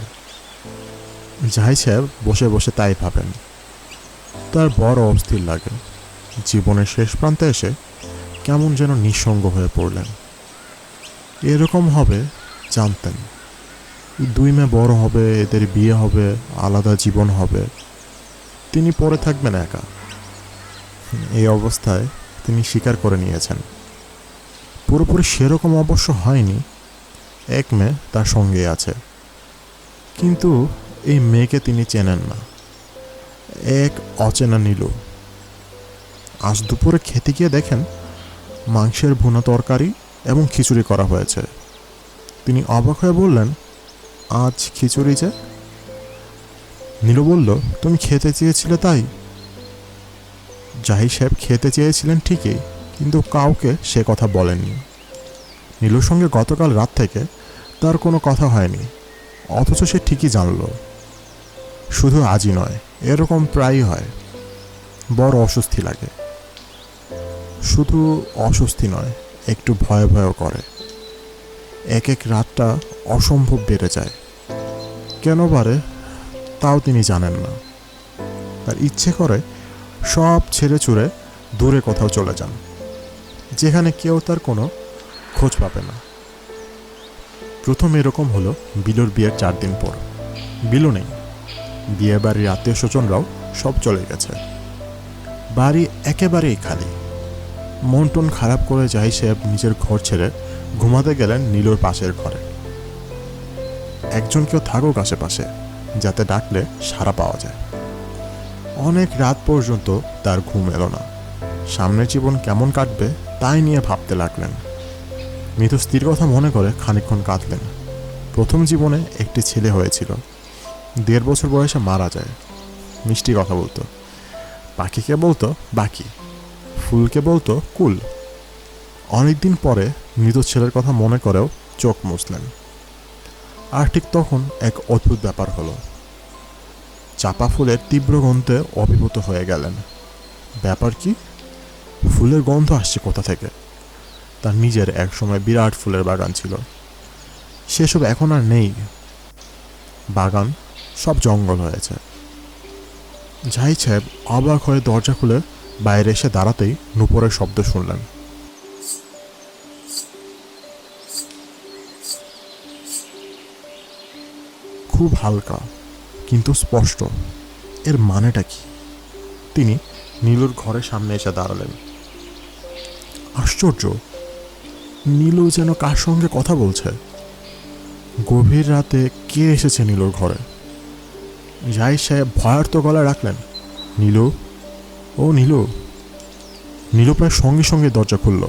জাহিদ সাহেব বসে বসে তাই ভাবেন। তার বড় অস্থির লাগে। জীবনের শেষ প্রান্তে এসে কেমন যেন নিঃসঙ্গ হয়ে পড়লেন। এরকম হবে জানতেন। 2 মেয়ে বড় হবে, এদের বিয়ে হবে, আলাদা জীবন হবে, তিনি পড়ে থাকবেন একা। এই অবস্থায় তিনি স্বীকার করে নিয়েছেন। পুরোপুরি সেরকম অবশ্য হয়নি। এক মেয়ে তার সঙ্গে আছে, কিন্তু এই মেয়েকে তিনি চেনেন না। এক অচেনা নীলু। আজ দুপুরে খেতে গিয়ে দেখেন মাংসের ভুনা তরকারি এবং খিচুড়ি করা হয়েছে। তিনি অবাক হয়ে বললেন, আজ খিচুড়ি যে? নীলু বলল, তুমি খেতে চেয়েছিলে তাই? জাহিদ সাহেব খেতে চেয়েছিলেন ঠিকই, কিন্তু কাউকে সে কথা বলেননি। নীলুর সঙ্গে গতকাল রাত থেকে তার কোনো কথা হয়নি, অথচ সে ঠিকই জানল। শুধু আজই নয়, এরকম প্রায়ই হয়। বড় অস্বস্তি লাগে। শুধু অস্বস্তি নয়, একটু ভয় ভয়ও করে। এক এক রাতটা অসম্ভব বেড়ে যায়। কেন বাড়ে তাও তিনি জানেন না। তার ইচ্ছে করে সব ছেড়ে ছুড়ে দূরে কোথাও চলে যান, যেখানে কেউ তার কোনো খোঁজ পাবে না। প্রথম এরকম হলো বিলুর বিয়ের 4 দিন পর। বিলু নেই। বিয়ে বাড়ির আত্মীয় স্বজনরাও সব চলে গেছে। বাড়ি একেবারেই খালি। মন টন খারাপ করে জাহিদ সাহেব নিজের ঘর ছেড়ে ঘুমাতে গেলেন নীলুর পাশের ঘরে। একজন কেউ থাকুক আশেপাশে, যাতে ডাকলে সাড়া পাওয়া যায়। অনেক রাত পর্যন্ত তার ঘুম এলো না। সামনের জীবন কেমন কাটবে তাই নিয়ে ভাবতে লাগলেন। মৃত স্ত্রীর কথা মনে করে খানিকক্ষণ কাঁদলেন। প্রথম জীবনে একটি ছেলে হয়েছিল, 1.5 বছর বয়সে মারা যায়। মিষ্টি কথা বলতো, পাখিকে বলতো বাকি, ফুলকে বলতো কুল। অনেকদিন পরে মৃত ছেলের কথা মনে করেও চোখ মুছলেন। আর ঠিক তখন এক অদ্ভুত ব্যাপার হলো। চাপা ফুলের তীব্র গন্ধে অভিভূত হয়ে গেলেন। ব্যাপার কি? ফুলের গন্ধ আসছে কোথা থেকে? তার নিজের একসময় বিরাট ফুলের বাগান ছিল, সেসব এখন আর নেই। বাগান সব জঙ্গল হয়েছে। জাহিদ সাহেব অবাক হয়ে দরজা খুলে বাইরে এসে দাঁড়াতেই নূপুরের শব্দ শুনলেন। খুব হালকা কিন্তু স্পষ্ট। এর মানেটা কি? তিনি নীলুর ঘরের সামনে এসে দাঁড়ালেন। আশ্চর্য, নীলু যেন কার সঙ্গে কথা বলছে। গভীর রাতে কে এসেছে নীলুর ঘরে? জাহিদ সাহেব ভয়ার্ত গলায় রাখলেন, নীলু, ও নীলু। নীলু প্রায় সঙ্গে সঙ্গে দরজা খুলল।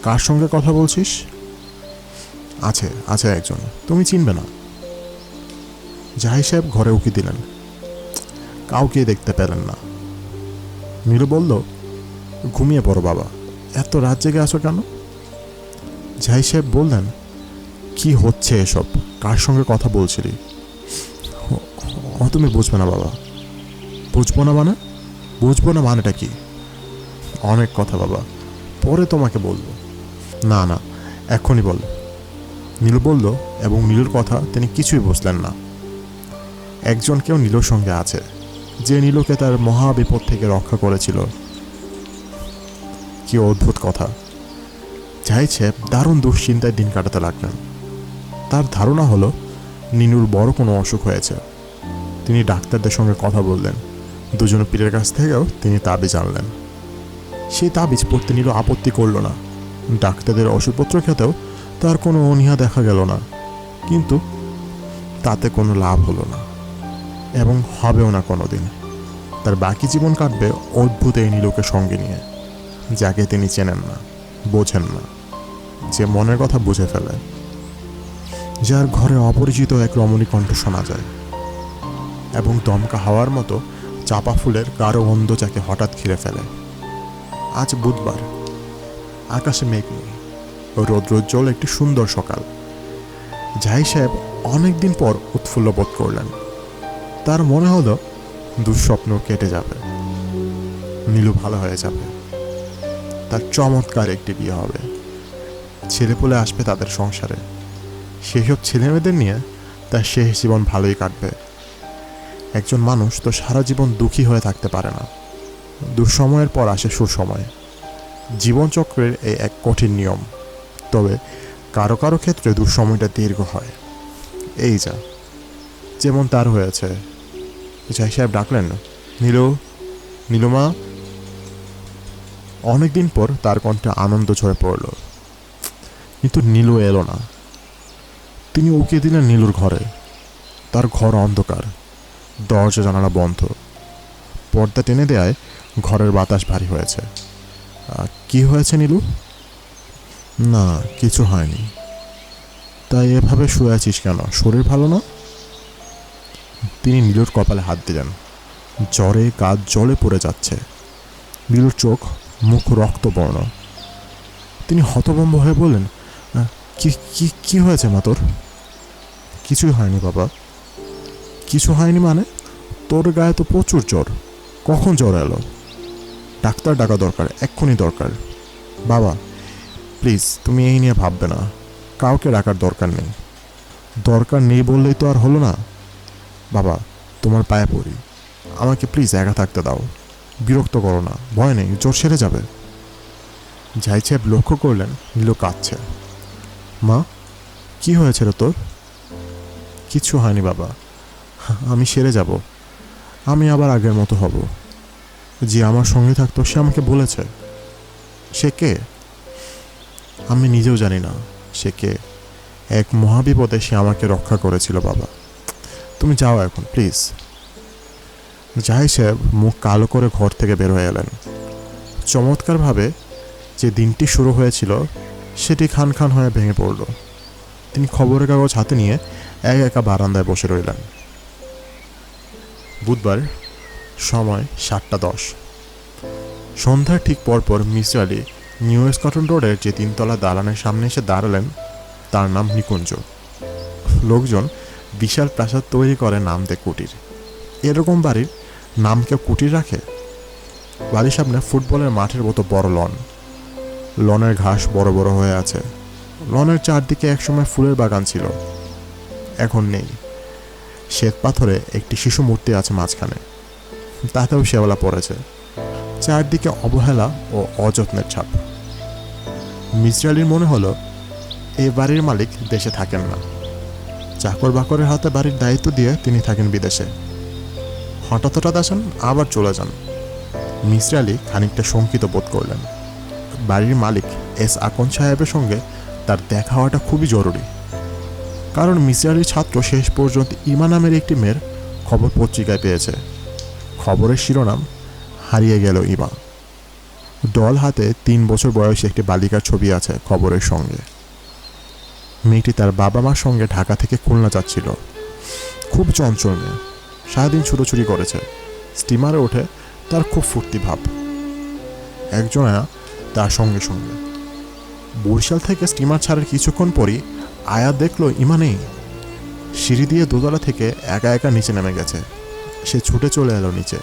কার সঙ্গে কথা বলছিস? আছে আছে একজন, তুমি চিনবে না। জাহিদ সাহেব ঘরে উকি দিলেন, কাউকে দেখতে পেলেন না। নীলু বলল, ঘুমিয়ে পড়ো বাবা, এত রাত জেগে আছো কেন? জাহিদ সাহেব বললেন, কি হচ্ছে এসব? কার সঙ্গে কথা বলছিলি? তুমি বুঝবে না বাবা। বুঝবো না মানে? বুঝবো না মানেটা কি? অনেক কথা বাবা, পরে তোমাকে বলবো। না না, এখনই বল। নীলু বলল, এবং নীলুর কথা তিনি কিছুই বুঝলেন না। একজন কেউ নীলুর সঙ্গে আছে, যে নীলুকে তার মহা বিপদ থেকে রক্ষা করেছিল। কি অদ্ভুত কথা! জাহিদ সাহেব দারুণ দুশ্চিন্তায় দিন কাটাতে লাগলেন। তার ধারণা হলো নীলুর বড় কোনো অসুখ হয়েছে। তিনি ডাক্তারদের সঙ্গে কথা বললেন, দুজন পীরের কাছ থেকেও তিনি তাবিজ আনলেন। সেই তাবিজ পড়তে নীলু আপত্তি করল না। ডাক্তারদের ওষুধপত্র খেতেও তার কোনো অনীহা দেখা গেল না। কিন্তু তাতে কোনো লাভ হলো না, এবং হবেও না কোনো দিন। তার বাকি জীবন কাটবে অদ্ভুত এই নীলুকে সঙ্গে নিয়ে, যাকে তিনি চেনেন না, বোঝেন না, যে মনের কথা বুঝে ফেলে, যার ঘরে অপরিচিত এক রমণী কণ্ঠ শোনা যায়, এবং দমকা হাওয়ার মতো চাপা ফুলের গাঢ় গন্ধ যাকে হঠাৎ ঘিরে ফেলে। আজ বুধবার, আকাশে মেঘ নেই, রৌদ্রোজ্জ্বল একটি সুন্দর সকাল। জাহিদ সাহেব অনেকদিন পর উৎফুল্ল বোধ করলেন। তার মনে হলো দুঃস্বপ্ন কেটে যাবে, নীলু ভালো হয়ে যাবে, তার চমৎকার একটি বিয়ে হবে, ছেলেপুলে আসবে তাদের সংসারে। সেসব ছেলেমেয়েদের নিয়ে তার শেষ জীবন ভালোই কাটবে। একজন মানুষ তো সারা জীবন দুঃখী হয়ে থাকতে পারে না। দুঃসময়ের পর আসে সুসময়। জীবনচক্রের এই এক কঠিন নিয়ম। তবে কারো কারো ক্ষেত্রে দুঃসময়টা দীর্ঘ হয়। এই যা, যেমন তার হয়েছে। জাহিদ সাহেব ডাকলেন, নীলু, নীলুমা। অনেকদিন পর তার কণ্ঠে আনন্দ ঝরে পড়ল। কিন্তু নীলু এলো না। তিনি উকি দিলেন নীলুর ঘরে। তার ঘর অন্ধকার, দরজা জানালা বন্ধ। পর্দা টেনে দেয়ায় ঘরের বাতাস ভারী হয়েছে। কি হয়েছে নীলু? না, কিছু হয়নি। তাই এভাবে শুয়ে আছিস কেন? শরীর ভালো না? তিনি নীলুর কপালে হাত দিলেন। জ্বরে গা জলে পড়ে যাচ্ছে। নীলুর চোখ মুখ রক্তবর্ণ। তিনি হতভম্ব হয়ে বললেন, কি কি কি হয়েছে মা তোর? কিছুই হয়নি বাবা। কিছু হয়নি মানে? তোর গায়ে তো প্রচুর জ্বর। কখন জ্বর এলো? ডাক্তার ডাকা দরকার, এক্ষুনি দরকার। বাবা প্লিজ, তুমি এই নিয়ে ভাববে না। কাউকে ডাকার দরকার নেই। দরকার নেই বললেই তো আর হলো না। বাবা, তোমার পায়ে পড়ি, আমাকে প্লিজ একা থাকতে দাও। বিরক্ত করো না, ভয় নেই, জ্বর সেরে যাবে। জাহিদ সাহেব লক্ষ্য করলেন নীলু কাঁদছে। মা, কি হয়েছে রে তোর? কিচ্ছু হয়নি বাবা, আমি সেরে যাব। আমি আবার আগের মতো হব। যে আমার সঙ্গে থাকতো সে আমাকে বলেছে। সে কে? আমি নিজেও জানি না সে কে। এক মহাবিপদে সে আমাকে রক্ষা করেছিল বাবা। তুমি যাও এখন প্লিজ। জাহিদ সাহেব মুখ কালো করে ঘর থেকে বের হয়ে এলেন। চমৎকারভাবে যে দিনটি শুরু হয়েছিল সেটি খান খান হয়ে ভেঙে পড়ল। তিনি খবরের কাগজ হাতে নিয়ে একা বারান্দায় বসে রইলেন। বুধবার, সময় 7:10। সন্ধ্যার ঠিক পরপর মিসির আলি নিউ স্কটন রোডের যে 3তলা দালানের সামনে এসে দাঁড়ালেন, তার নাম নিকুঞ্জ। লোকজন বিশাল প্রাসাদ তৈরি করে নাম দেয় কুটির। এরকম বাড়ির নাম কেউ কুটির রাখে? বাড়ির সামনে ফুটবলের মাঠের মতো বড় লন। লনের ঘাস বড় বড় হয়ে আছে। লনের চারদিকে একসময় ফুলের বাগান ছিল, এখন নেই। শ্বেত পাথরে একটি শিশু মূর্তি আছে মাঝখানে, তাতেও শেওলা পড়েছে। চারদিকে অবহেলা ও অযত্নের ছাপ। মিসির আলির মনে হলো এই বাড়ির মালিক দেশে থাকেন না। চাকর বাকরের হাতে বাড়ির দায়িত্ব দিয়ে তিনি থাকেন বিদেশে। হঠাৎ আসেন, আবার চলে যান। মিসির আলি খানিকটা শঙ্কিত বোধ করলেন। বাড়ির মালিক এস আকন সাহেবের সঙ্গে তার দেখা হওয়াটা খুবই জরুরি, কারণ মিসির আলির ছাত্র শেষ পর্যন্ত ইমা নামের একটি মেয়ের খবর পত্রিকায় পেয়েছে। খবরের শিরোনাম, হারিয়ে গেল ইমা। ডল হাতে 3 বছর বয়সী একটি বালিকার ছবি আছে খবরের সঙ্গে। মেয়েটি তার বাবা মার সঙ্গে ঢাকা থেকে খুলনা যাচ্ছিল। খুব চঞ্চল মেয়ে, সারাদিন ছুটোছুটি করেছে। স্টিমারে ওঠে তার খুব ফুর্তি ভাব। একজনা তার সঙ্গে সঙ্গে বরিশাল থেকে স্টিমার ছাড়ার কিছুক্ষণ পরই আয়া দেখলো ইমা নেই। সিঁড়ি দিয়ে দোতলা থেকে একা নিচে নেমে গেছে। সে ছুটে চলে এলো নিচে,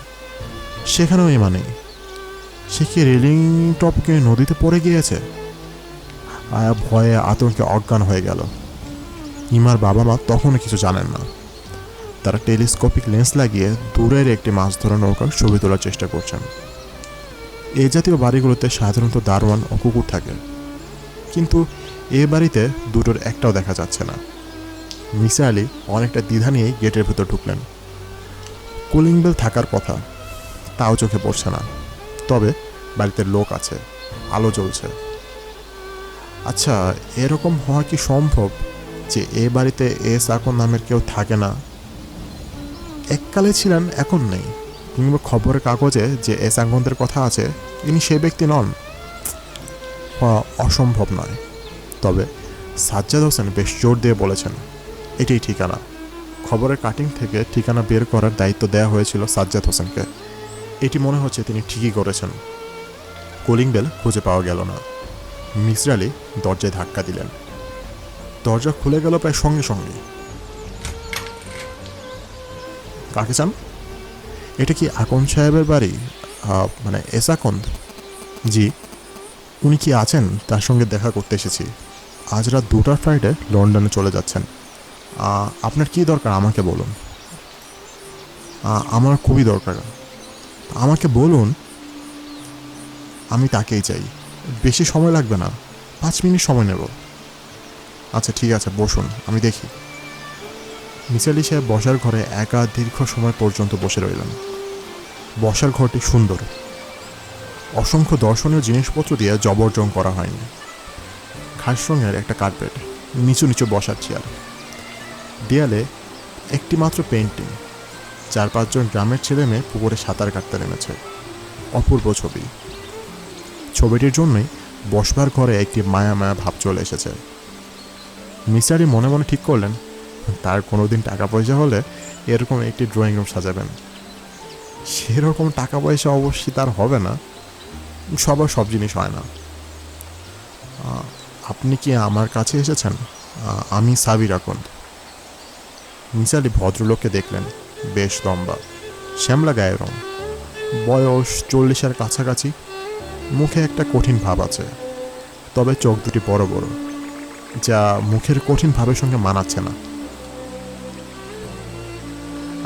সেখানেও ইমা নেই। সে কি রেলিং টপকে নদীতে পড়ে গিয়েছে? আয়া ভয়ে আতঙ্কে অজ্ঞান হয়ে গেল। ইমার বাবা মা তখনও কিছু জানেন না। তারা টেলিস্কোপিক লেন্স লাগিয়ে দূরের একটি মাছ ধরা নৌকার ছবি তোলার চেষ্টা করছেন। এই জাতীয় বাড়িগুলোতে সাধারণত দারোয়ান ও কুকুর থাকে, কিন্তু এ বাড়িতে দুটোর একটাও দেখা যাচ্ছে না। মিসির আলি অনেকটা দ্বিধা নিয়েই গেটের ভেতর ঢুকলেন। কুলিং বেল থাকার কথা, তাও চোখে পড়ছে না। তবে বাড়িতে লোক আছে, আলো জ্বলছে। আচ্ছা, এরকম হওয়া কি সম্ভব যে এ বাড়িতে এস আকন নামের কেউ থাকে না? এককালে ছিলেন, এখন নেই। কিংবা খবরের কাগজে যে এস আকনদের কথা আছে, ইনি সে ব্যক্তি নন। অসম্ভব নয়। তবে সাজ্জাদ হোসেন বেশ জোর দিয়ে বলেছেন এটাই ঠিকানা। খবরের কাটিং থেকে ঠিকানা বের করার দায়িত্ব দেওয়া হয়েছিল সাজ্জাদ হোসেনকে। এটি মনে হচ্ছে তিনি ঠিকই করেছেন। কলিং বেল খুঁজে পাওয়া গেল না। মিসির আলি দরজায় ধাক্কা দিলেন। দরজা খুলে গেল প্রায় সঙ্গে সঙ্গে। কাকে চান? এটা কি আকন সাহেবের বাড়ি? মানে এস আকন্দ? জি। উনি কি আছেন? তার সঙ্গে দেখা করতে এসেছি। আজ রাত 2টার ফ্লাইটে লন্ডনে চলে যাচ্ছেন। আপনার কি দরকার আমাকে বলুন। আমার খুবই দরকার, আমাকে বলুন। আমি তাকেই চাই। বেশি সময় লাগবে না, 5 মিনিট সময় নেব। আচ্ছা ঠিক আছে, বসুন, আমি দেখি। মিসির আলি সাহেব বসার ঘরে একা দীর্ঘ সময় পর্যন্ত বসে রইলেন। বসার ঘরটি সুন্দর। অসংখ্য দর্শনীয় জিনিসপত্র দিয়ে জবরজং করা হয়নি। ঘাস রঙের একটা কার্পেট, নিচু নিচু বসার চেয়ার। দেয়ালে একটি মাত্র পেন্টিং। 4-5 জন গ্রামের ছেলে মেয়ে পুকুরে সাঁতার কাটতে নেমেছে। অপূর্ব ছবি। ছবিটির জন্যই বসবার ঘরে একটি মায়া ভাব চলে এসেছে। মিসির আলি মনে মনে ঠিক করলেন, তার কোনোদিন টাকা পয়সা হলে এরকম একটি ড্রয়িং রুম সাজাবেন। সেরকম টাকা পয়সা অবশ্যই তার হবে না, সবার সব জিনিস হয় না। আপনি কি আমার কাছে এসেছেন? আমি সাবির আকন্দ। মিসির আলি ভদ্রলোককে দেখলেন। বেশ লম্বা, শ্যামলা গায়ের রং, বয়স 40-এর কাছাকাছি। মুখে একটা কঠিন ভাব আছে, তবে চোখ দুটি বড় বড়, যা মুখের কঠিন ভাবের সঙ্গে মানাচ্ছে না।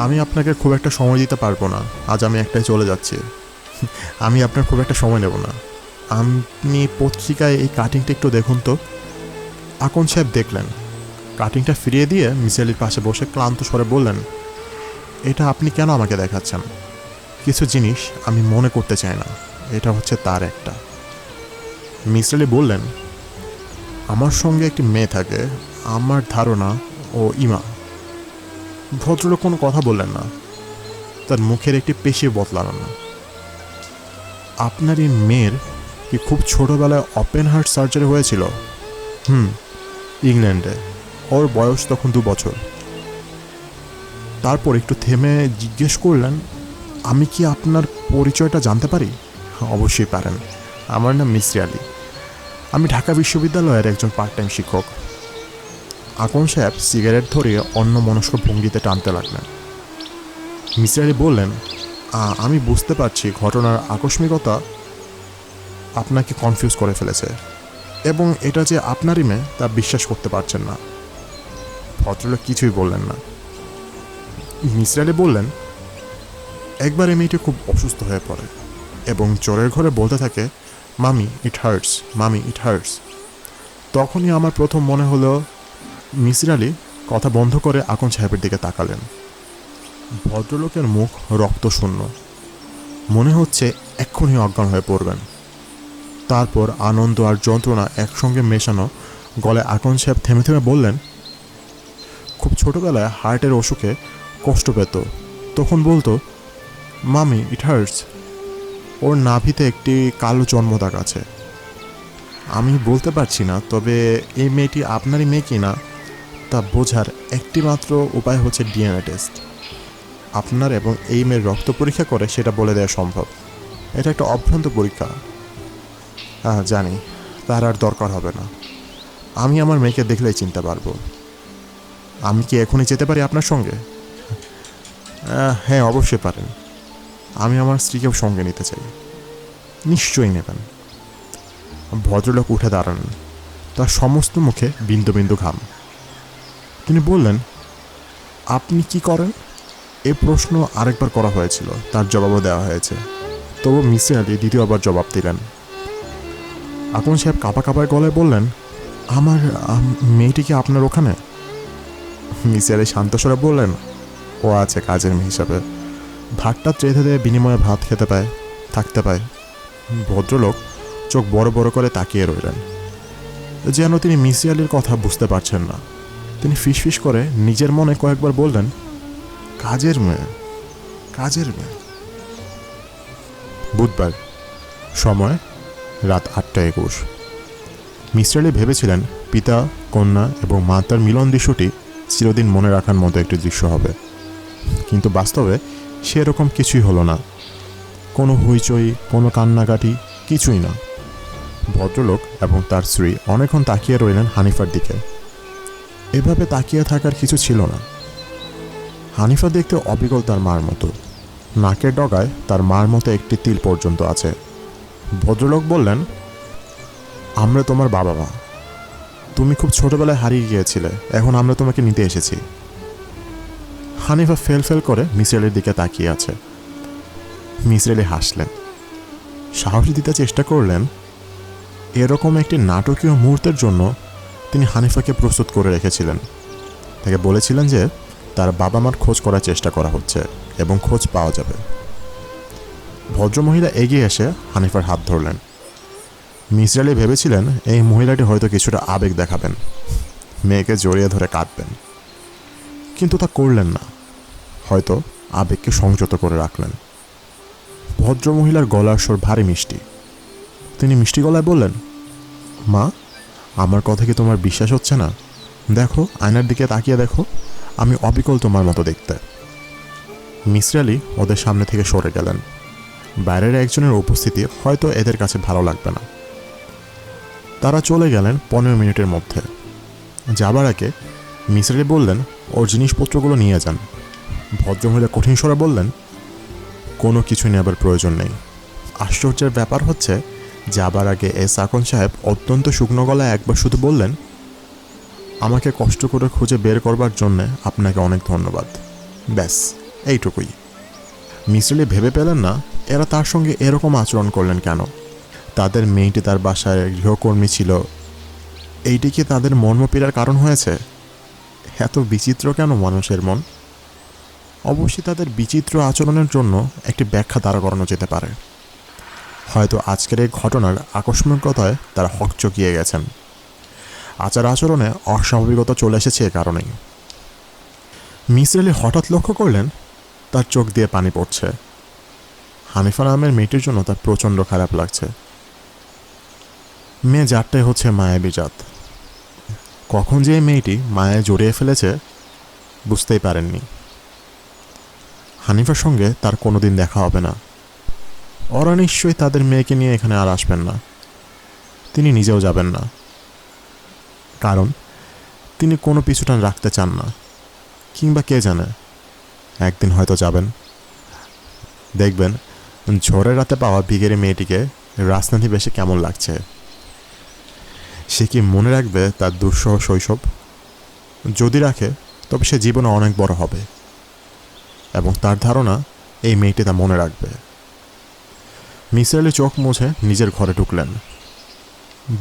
আমি আপনাকে খুব একটা সময় দিতে পারবো না, আজ আমি একটাই চলে যাচ্ছি। আমি আপনার খুব একটা সময় নেব না। আপনি পত্রিকায় এই কাটিংটা একটু দেখুন তো। আকন সাহেব দেখলেন। কাটিংটা ফিরিয়ে দিয়ে মিসির আলির পাশে বসে ক্লান্ত স্বরে বললেন, এটা আপনি কেন আমাকে দেখাচ্ছেন? কিছু জিনিস আমি মনে করতে চাই না, এটা হচ্ছে তার একটা। মিসির আলি বললেন, আমার সঙ্গে একটি মেয়ে থাকে, আমার ধারণা ও ইমা। ভদ্রলোক কোনো কথা বললেন না। তার মুখের একটি পেশি বদলানো না। আপনার এই মেয়ের কি খুব ছোটবেলায় ওপেন হার্ট সার্জারি হয়েছিল? ইংল্যান্ডে। ওর বয়স তখন 2 বছর। তারপর একটু থেমে জিজ্ঞেস করলেন, আমি কি আপনার পরিচয়টা জানতে পারি? অবশ্যই পারেন, আমার নাম মিসরি আলী। আমি ঢাকা বিশ্ববিদ্যালয়ের একজন পার্ট টাইম শিক্ষক। আকন সাহেব সিগারেট ধরিয়ে অন্য মনস্ক ভঙ্গিতে টানতে লাগলেন। মিসরি আলী বললেন, আমি বুঝতে পারছি ঘটনার আকস্মিকতা আপনাকে কনফিউজ করে ফেলেছে এবং এটা যে আপনারই মেয়ে তা বিশ্বাস করতে পারছেন না। ভদ্রলোক কিছুই বললেন না। মিসরি আলী বললেন, একবার এই মেয়েটি খুব অসুস্থ হয়ে পড়ে এবং চোরের ঘরে বলতে থাকে, মামি ইট হার্টস, মামি ইট হার্টস। তখনই আমার প্রথম মনে হলো। মিসরি আলী কথা বন্ধ করে আকন সাহেবের দিকে তাকালেন। ভদ্রলোকের মুখ রক্তশূন্য, মনে হচ্ছে এক্ষুনি অজ্ঞান হয়ে পড়বেন। তারপর আনন্দ আর যন্ত্রণা একসঙ্গে মেশানো গলায় আকন সাহেব থেমে থেমে বললেন, খুব ছোটবেলায় হার্টের অসুখে কষ্ট পেত, তখন বলতো, মামি ইট হার্টস। ওর নাভিতে একটি কালো জন্মদাগ আছে। আমি বলতে পারছি না, তবে এই মেয়েটি আপনারই মেয়ে কি না তা বোঝার একটিমাত্র উপায় হচ্ছে ডিএনএ টেস্ট। আপনার এবং এই মেয়ের রক্ত পরীক্ষা করে সেটা বলে দেওয়া সম্ভব। এটা একটা অভ্রান্ত পরীক্ষা। হ্যাঁ জানি, তার আর দরকার হবে না। আমি আমার মেয়েকে দেখলেই চিনতে পারবো। আমি কি এখনই যেতে পারি আপনার সঙ্গে? হ্যাঁ অবশ্যই পারেন। আমি আমার স্ত্রীকেও সঙ্গে নিতে চাই। নিশ্চয়ই নেবেন। ভদ্রলোক উঠে দাঁড়ালেন, তার সমস্ত মুখে বিন্দু বিন্দু ঘাম। তিনি বললেন, আপনি কি করেন? এ প্রশ্ন আরেকবার করা হয়েছিল, তার জবাবও দেওয়া হয়েছে, তবু মিসরি আলী দ্বিতীয়বার জবাব দিলেন। আকন সাহেব কাঁপা কাঁপায় গলায় বললেন, আমার মেয়েটি কি আপনার ওখানে? মিসরি আলী শান্ত স্বরে বললেন, ও আছে কাজের মেয়ে হিসাবে, ভাতটা রেঁধে দিয়ে বিনিময়ে ভাত খেতে পায়, থাকতে পায়। ভদ্রলোক চোখ বড় বড় করে তাকিয়ে রইলেন, যেন তিনি মিসরি আলীর কথা বুঝতে পারছেন না। তিনি ফিসফিস করে নিজের মনে কয়েকবার বললেন, কাজের মেয়ে, কাজের মেয়ে। বুধবার, সময় রাত 8:21। মিসরি আলী ভেবেছিলেন পিতা, কন্যা এবং মাতার মিলন দৃশ্যটি চিরদিন মনে রাখার মতো একটি দৃশ্য হবে, কিন্তু বাস্তবে সেরকম কিছুই হলো না। কোনো হইচই, কোনো কান্নাকাটি, কিছুই না। ভদ্রলোক এবং তার স্ত্রী অনেকক্ষণ তাকিয়ে রইলেন হানিফার দিকে। এভাবে তাকিয়ে থাকার কিছু ছিল না। হানিফা দেখতে অবিকল তার মার মতো। নাকের ডগায় তার মার মতো একটি তিল পর্যন্ত আছে। ভদ্রলোক বললেন, আমরা তোমার বাবা মা। তুমি খুব ছোটবেলায় হারিয়ে গিয়েছিলে, এখন আমরা তোমাকে নিতে এসেছি। হানিফা ফেল ফেল করে মিসরি আলীর দিকে তাকিয়ে আছে। মিসরি আলী হাসলেন, সাহস দিতে চেষ্টা করলেন। এরকম একটি নাটকীয় মুহূর্তের জন্য তিনি হানিফাকে প্রস্তুত করে রেখেছিলেন। তাকে বলেছিলেন যে তার বাবা মার খোঁজ করার চেষ্টা করা হচ্ছে এবং খোঁজ পাওয়া যাবে। ভদ্রমহিলা এগিয়ে এসে হানিফার হাত ধরলেন। মিসরি আলী ভেবেছিলেন এই মহিলাটি হয়তো কিছুটা আবেগ দেখাবেন, মেয়েকে জড়িয়ে ধরে কাঁদবেন, কিন্তু তা করলেন না। হয়তো আবেগকে সংযত করে রাখলেন। ভদ্রমহিলার গলার স্বর ভারী মিষ্টি। তিনি মিষ্টি গলায় বললেন, মা, আমার কথা কি তোমার বিশ্বাস হচ্ছে না? দেখো, আয়নার দিকে তাকিয়ে দেখো, আমি অবিকল তোমার মতো দেখতে। মিসরি আলী ওদের সামনে থেকে সরে গেলেন। বাইরের একজনের উপস্থিতি হয়তো এদের কাছে ভালো লাগবে না। তারা চলে গেলেন 15 মিনিটের মধ্যে। যাবার আগে মিসরি আলী বললেন, ওর জিনিসপত্রগুলো নিয়ে যান। ভদ্রমহিলা কঠিন স্বরে বললেন, কোনো কিছু নেবার প্রয়োজন নেই। আশ্চর্যের ব্যাপার হচ্ছে, যাবার আগে আকন সাহেব অত্যন্ত শুকনো গলায় একবার শুধু বললেন, আমাকে কষ্ট করে খুঁজে বের করবার জন্যে আপনাকে অনেক ধন্যবাদ। ব্যাস এইটুকুই। মিসরি আলী ভেবে পেলেন না এরা তার সঙ্গে এরকম আচরণ করলেন কেন। তাদের মেয়েটি তার বাসায় গৃহকর্মী ছিল, এইটি কি তাদের মর্মপীড়ার কারণ হয়েছে? এত বিচিত্র কেন মানুষের মন? অবশ্যই তাদের বিচিত্র আচরণের জন্য একটি ব্যাখ্যা দাঁড়া করানো যেতে পারে। হয়তো আজকের এই ঘটনার আকস্মিকতায় তারা হকচকিয়ে গেছেন। আচার আচরণে অস্বাভাবিকতা চলে এসেছে এ কারণেই। মিসরি আলী হঠাৎ লক্ষ্য করলেন তার চোখ দিয়ে পানি পড়ছে। হানিফা নামের মেয়েটির জন্য তার প্রচণ্ড খারাপ লাগছে। মেয়ে জাতটাই হচ্ছে মায়াবী জাত। কখন যে এই মেয়েটি মায়ায় জড়িয়ে ফেলেছে বুঝতেই পারেননি। হানিফার সঙ্গে তার কোনোদিন দেখা হবে না। ওরা নিশ্চয়ই তাদের মেয়েকে নিয়ে এখানে আর আসবেন না। তিনি নিজেও যাবেন না, কারণ তিনি কোনো পিছুটান রাখতে চান না। কিংবা কে জানে, একদিন হয়তো যাবেন, দেখবেন ঝড়ের রাতে পাওয়া ভিখারি মেয়েটিকে রাজনীতি বেশে কেমন লাগছে। সে কি মনে রাখবে তার দুঃসহ শৈশব? যদি রাখে তবে সে জীবনে অনেক বড় হবে, এবং তার ধারণা এই মেয়েটি তা মনে রাখবে। মিসির আলি চোখ মুছে নিজের ঘরে ঢুকলেন।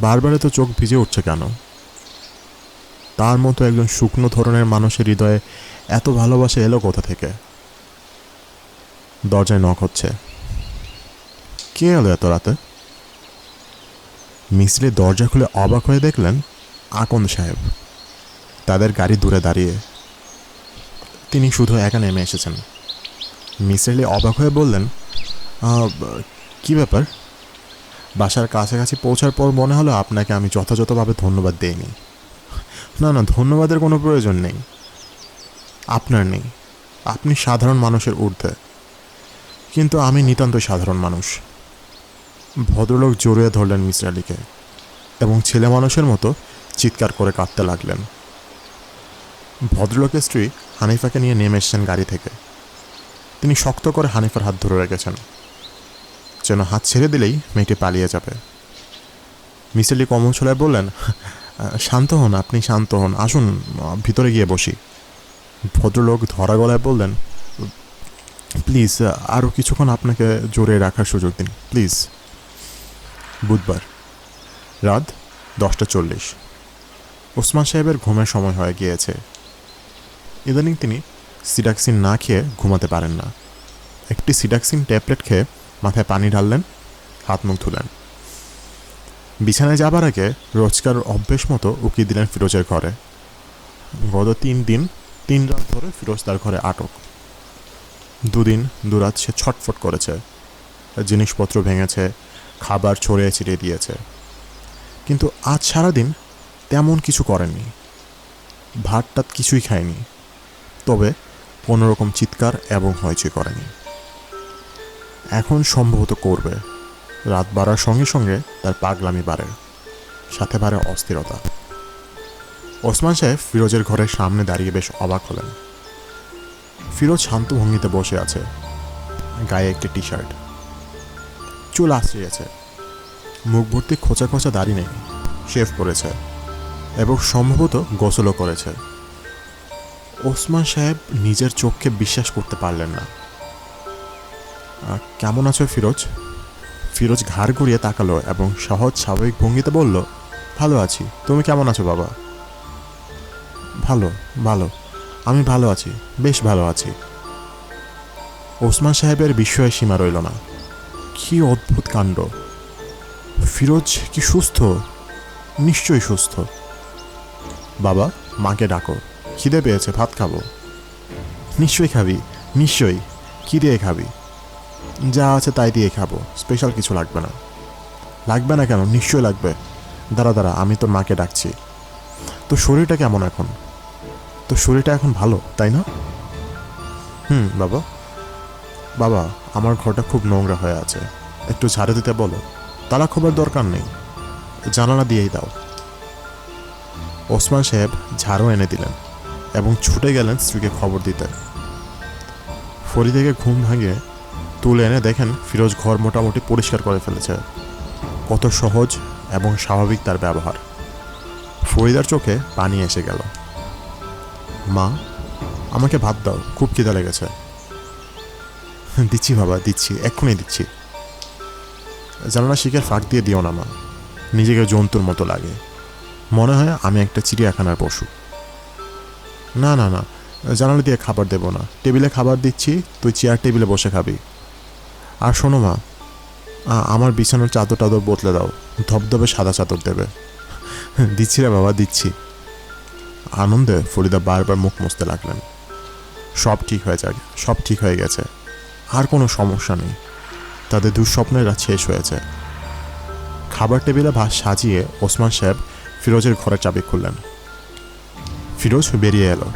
বারবার তো চোখ ভিজে উঠছে কেন? তার মতো একজন শুকনো ধরনের মানুষের হৃদয়ে এত ভালোবাসা এলো কোথা থেকে? দরজায় নক হচ্ছে। কে এলো এত রাতে? মিসির আলি দরজা খুলে অবাক হয়ে দেখলেন আকন্দ সাহেব। তাদের গাড়ি দূরে দাঁড়িয়ে। তিনি শুধু একা নেমে এসেছেন। মিসির আলি অবাক হয়ে বললেন, কি ব্যাপার? বাসার কাছাকাছি পৌঁছার পর মনে হলো আপনাকে আমি যথাযথভাবে ধন্যবাদ দেইনি। না না, ধন্যবাদের কোনো প্রয়োজন নেই। আপনার নেই, আপনি সাধারণ মানুষের ঊর্ধ্বে, কিন্তু আমি নিতান্তই সাধারণ মানুষ। ভদ্রলোক জড়িয়ে ধরলেন মিসির আলিকে এবং ছেলে মানুষের মতো চিৎকার করে কাঁদতে লাগলেন। ভদ্রলোকের স্ত্রী হানিফাকে নিয়ে নেমে এসেছেন গাড়ি থেকে। তিনি শক্ত করে হানিফার হাত ধরে রেখেছেন, যেন হাত ছেড়ে দিলেই মেয়েটি পালিয়ে যাবে। মিসির আলি কোমল ছলায় বললেন, শান্ত হন, আপনি শান্ত হন, আসুন ভিতরে গিয়ে বসি। ভদ্রলোক ধরা গলায় বললেন, প্লিজ আরও কিছুক্ষণ আপনাকে জড়িয়ে রাখার সুযোগ দিন, প্লিজ। বুধবার রাত 10:40। ওসমান সাহেবের ঘুমের সময় হয়ে গিয়েছে। ইদানিং তিনি সিডাক্সিন না খেয়ে ঘুমাতে পারেন না। একটি সিডাক্সিন ট্যাবলেট খেয়ে মাথায় পানি ঢাললেন, হাত মুখ ধুলেন। বিছানায় যাবার আগে রোজকার অভ্যেস মতো উকি দিলেন ফিরোজের ঘরে। গত 3 দিন 3 রাত ধরে ফিরোজ তার ঘরে আটক। 2 দিন 2 রাত সে ছটফট করেছে, জিনিসপত্র ভেঙেছে, খাবার ছড়িয়ে ছিটিয়ে দিয়েছে, কিন্তু আজ সারাদিন তেমন কিছু করেননি। ভাতটাত কিছুই খায়নি, তবে কোনোরকম চিৎকার এবং হইচই করেনি। এখন সম্ভবত করবে। রাত বাড়ার সঙ্গে সঙ্গে তার পাগলামি বাড়ে, সাথে বাড়ে অস্থিরতা। ওসমান সাহেব ফিরোজের ঘরের সামনে দাঁড়িয়ে বেশ অবাক হলেন। ফিরোজ শান্ত ভঙ্গিতে বসে আছে, গায়ে একটি টি শার্ট, চুল আশ্রিয়েছে, মুখ ভর্তি খোঁচা খোঁচা দাড়ি নেই, শেভ করেছে এবং সম্ভবত গোসলও করেছে। ওসমান সাহেব নিজের চোখকে বিশ্বাস করতে পারলেন না। কেমন আছো ফিরোজ? ফিরোজ ঘাড় ঘুরিয়ে তাকালো এবং সহজ স্বাভাবিক ভঙ্গিতে বলল, ভালো আছি, তুমি কেমন আছো বাবা? ভালো ভালো, আমি ভালো আছি, বেশ ভালো আছি। ওসমান সাহেবের বিস্ময়ের সীমা রইল না। কি অদ্ভুত কাণ্ড! ফিরোজ কি সুস্থ? নিশ্চয়ই সুস্থ। বাবা, মাকে ডাকো, খিদে পেয়েছে, ভাত খাবো। নিশ্চয়ই খাবি, নিশ্চয়ই। কি দিয়ে খাবি? যা আছে তাই দিয়ে খাবো, স্পেশাল কিছু লাগবে না। লাগবে না কেন? নিশ্চয়ই লাগবে। দাঁড়া দাঁড়া, আমি তোর মাকে ডাকছি। তোর শরীরটা কেমন এখন? তোর শরীরটা এখন ভালো, তাই না? বাবা। বাবা, আমার ঘরটা খুব নোংরা হয়ে আছে, একটু ঝাড়ু দিতে বলো। তালা খোবার দরকার নেই, জানালা দিয়েই দাও। ওসমান সাহেব ঝাড়ু এনে দিলেন এবং ছুটে গেলেন স্ত্রীকে খবর দিতে। ফরি থেকে ঘুম ভাঙিয়ে তুলে এনে দেখেন ফিরোজ ঘর মোটামুটি পরিষ্কার করে ফেলেছে। কত সহজ এবং স্বাভাবিক তার ব্যবহার। ফরিদার চোখে পানি এসে গেল। মা, আমাকে ভাত দাও, খুব খিদে লেগেছে। দিচ্ছি বাবা, দিচ্ছি, এক্ষুনি দিচ্ছি। জানালা শিকের ফাঁক দিয়ে দিও না মা, নিজেকে জন্তুর মতো লাগে, মনে হয় আমি একটা চিড়িয়াখানার পশু। না না না, জানালা দিয়ে খাবার দেবো না, টেবিলে খাবার দিচ্ছি, তুই চেয়ার টেবিলে বসে খাবি। আর শোনো মা, আমার বিছানার চাদর টাদর বদলে দাও, ধবধবে সাদা চাদর দেবে। দিচ্ছি রে বাবা, দিচ্ছি। আনন্দে ফরিদা বারবার মুখ মুছতে লাগলেন। সব ঠিক হয়ে যাক, সব ঠিক হয়ে গেছে, আর কোনো সমস্যা নেই। তাদের দুঃস্বপ্নের রাত শেষ হয়েছে। খাবার টেবিলে ভাত সাজিয়ে ওসমান সাহেব ফিরোজের ঘরের চাবি খুললেন। ফিরোজ বেরিয়ে এলো।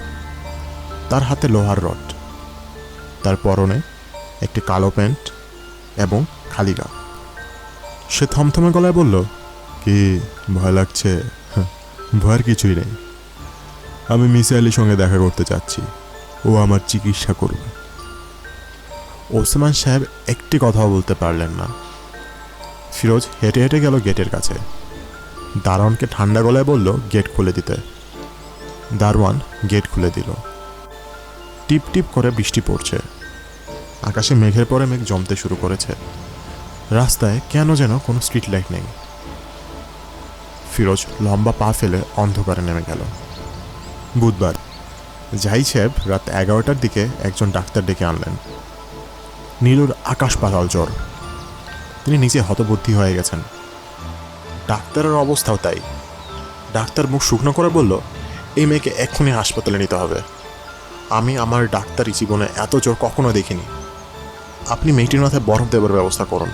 তার হাতে লোহার রড, তার পরনে একটি কালো প্যান্ট এবং খালি গা। সে থমথমে গলায় বলল, কি ভয় লাগছে? ভয়ের কিছুই নেই, আমি মিসির আলীর সঙ্গে দেখা করতে চাচ্ছি, ও আমার চিকিৎসা করবে। ওসমান সাহেব একটি কথাও বলতে পারলেন না। ফিরোজ হেঁটে হেঁটে গেল গেটের কাছে। দারোয়ানকে ঠান্ডা গলায় বলল গেট খুলে দিতে। দারোয়ান গেট খুলে দিল। টিপ টিপ করে বৃষ্টি পড়ছে। আকাশে মেঘের পরে মেঘ জমতে শুরু করেছে। রাস্তায় কেন যেন কোনো স্ট্রিট লাইট নেই। ফিরোজ লম্বা পা ফেলে অন্ধকারে নেমে গেল। বুধবার জাহিদ সাহেব রাত 11টার দিকে একজন ডাক্তার ডেকে আনলেন। নীলুর আকাশ পাতাল জ্বর। তিনি নিজে হতবুদ্ধি হয়ে গেছেন। ডাক্তারের অবস্থাও তাই। ডাক্তার মুখ শুকনো করে বলল, এই মেয়েকে এক্ষুনি হাসপাতালে নিতে হবে। আমি আমার ডাক্তারি জীবনে এত জ্বর কখনো দেখিনি। আপনি মেয়েটির মাথায় বরফ দেওয়ার ব্যবস্থা করুন,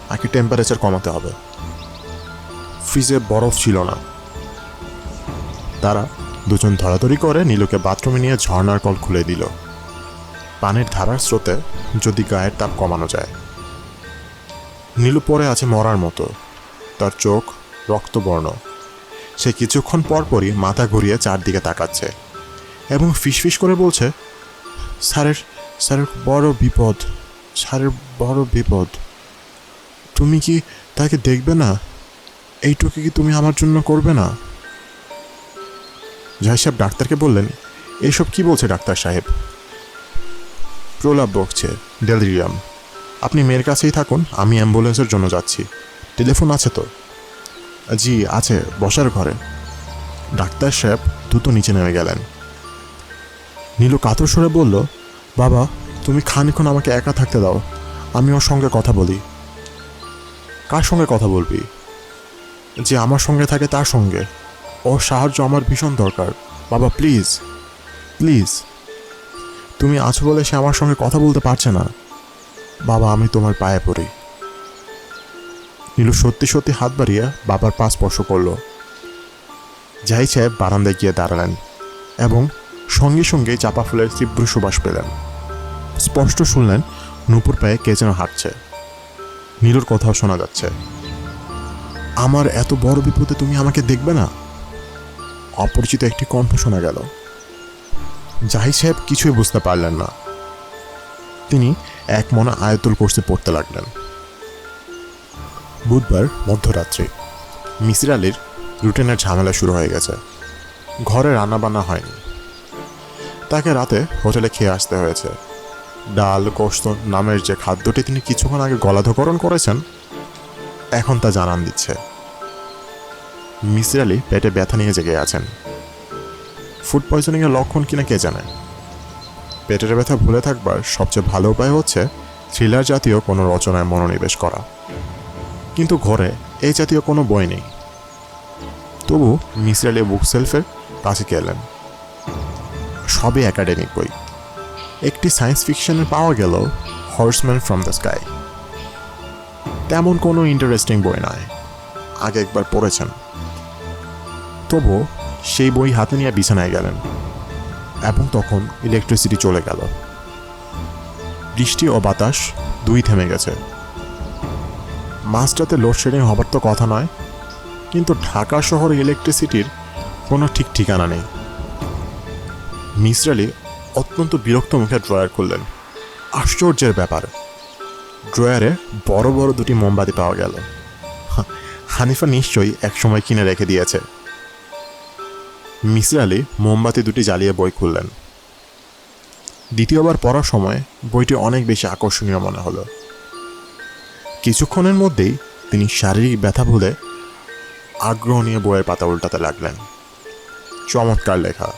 আগে টেম্পারেচার কমাতে হবে। ফ্রিজে বরফ ছিল না। তারা দুজন ধরাধরি করে নীলুকে বাথরুমে নিয়ে ঝর্ণার কল খুলে দিল। পানির ধারার স্রোতে যদি গায়ের তাপ কমানো যায়। নীলু পড়ে আছে মরার মতো। তার চোখ রক্তবর্ণ। সে কিছুক্ষণ পরপরই মাথা ঘুরিয়ে চারদিকে তাকাচ্ছে এবং ফিসফিস করে বলছে, স্যারের বড় বিপদ, স্যারের বড় বিপদ। তুমি কি তাকে দেখবে না? এইটুকু কি তুমি আমার জন্য করবে না? জাহিদ সাহেব ডাক্তারকে বললেন, এসব কি বলছে ডাক্তার সাহেব? প্রলাপ বকছে, ডেলিরিয়াম। আপনি মেয়ের কাছেই থাকুন, আমি অ্যাম্বুলেন্সের জন্য যাচ্ছি। টেলিফোন আছে তো? জি আছে, বসার ঘরে। ডাক্তার সাহেব দ্রুত নিচে নেমে গেলেন। নীলু কাতর সরে বলল, বাবা তুমি খানিক্ষণ আমাকে একা থাকতে দাও, আমি ওর সঙ্গে কথা বলি। কার সঙ্গে কথা বলবি? যে আমার সঙ্গে থাকে তার সঙ্গে। ওর সাহায্য আমার ভীষণ দরকার। বাবা প্লিজ প্লিজ, তুমি আছো বলে সে আমার সঙ্গে কথা বলতে পারছে না। বাবা আমি তোমার পায়ে পড়ি। নীলু সত্যি সত্যি হাত বাড়িয়ে বাবার পা স্পর্শ করল। জাহিদ সাহেব বারান্দায় গিয়ে দাঁড়ালেন এবং সঙ্গে সঙ্গে চাপা ফুলের তীব্র সুবাস পেলেন। স্পষ্ট শুনলেন নূপুর পায়ে কে যেন হাঁটছে। নীলুর কথাও শোনা যাচ্ছে, আমার এত বড় বিপদে তুমি আমাকে দেখবে না? অপরিচিত একটি কণ্ঠ শোনা গেল। জাহিদ সাহেব কিছুই বুঝতে পারলেন না। তিনি এক মনে আয়াতুল কুরসি পড়তে লাগলেন। বুধবার মধ্যরাত্রি। মিসির আলীর রুটিনের ঝামেলা শুরু হয়ে গেছে। ঘরে রান্নাবান্না হয়নি। তাকে রাতে হোটেলে খেয়ে আসতে হয়েছে। ডাল গোশত নামের যে খাদ্যটি তিনি কিছুক্ষণ আগে গলাধকরণ করেছেন, এখন তা জানান দিচ্ছে। মিসির আলী পেটে ব্যথা নিয়ে জেগে আছেন। ফুড পয়জনিংয়ের লক্ষণ কিনা কে জানে। পেটের ব্যথা ভুলে থাকবার সবচেয়ে ভালো উপায় হচ্ছে থ্রিলার জাতীয় কোনো রচনায় মনোনিবেশ করা। কিন্তু ঘরে এই জাতীয় কোনো বই নেই। তবু মিসির আলী বুক সেলফের কাছে গেলেন। সবই একাডেমিক বই। একটি সায়েন্স ফিকশনের পাওয়া গেল, হর্সম্যান ফ্রম দ্য স্কাই। তেমন কোনো ইন্টারেস্টিং বই নয়, আগে একবার পড়েছেন। তবু সেই বই হাতে নিয়ে বিছানায় গেলেন এবং তখন ইলেকট্রিসিটি চলে গেল। বৃষ্টি ও বাতাস দুই থেমে গেছে। মাঝরাতে লোডশেডিং হবার তো কথা নয়, কিন্তু ঢাকা শহরে ইলেকট্রিসিটির কোনো ঠিক ঠিকানা নেই। মিসির আলী অত্যন্ত বিরক্ত মুখে ড্রয়ার খুললেন। আশ্চর্যের ব্যাপার, ড্রয়ারে বড় বড় দুটি মোমবাতি পাওয়া গেল। হানিফা নিশ্চয়ই একসময় কিনে রেখে দিয়েছে। মিসির আলী মোমবাতি দুটি জ্বালিয়ে বই খুললেন। দ্বিতীয়বার পড়ার সময় বইটি অনেক বেশি আকর্ষণীয় মনে হলো। কিছুক্ষণের মধ্যেই তিনি শারীরিক ব্যথা ভুলে আগ্রহ নিয়ে বইয়ের পাতা উল্টাতে লাগলেন। চমৎকার লেখা।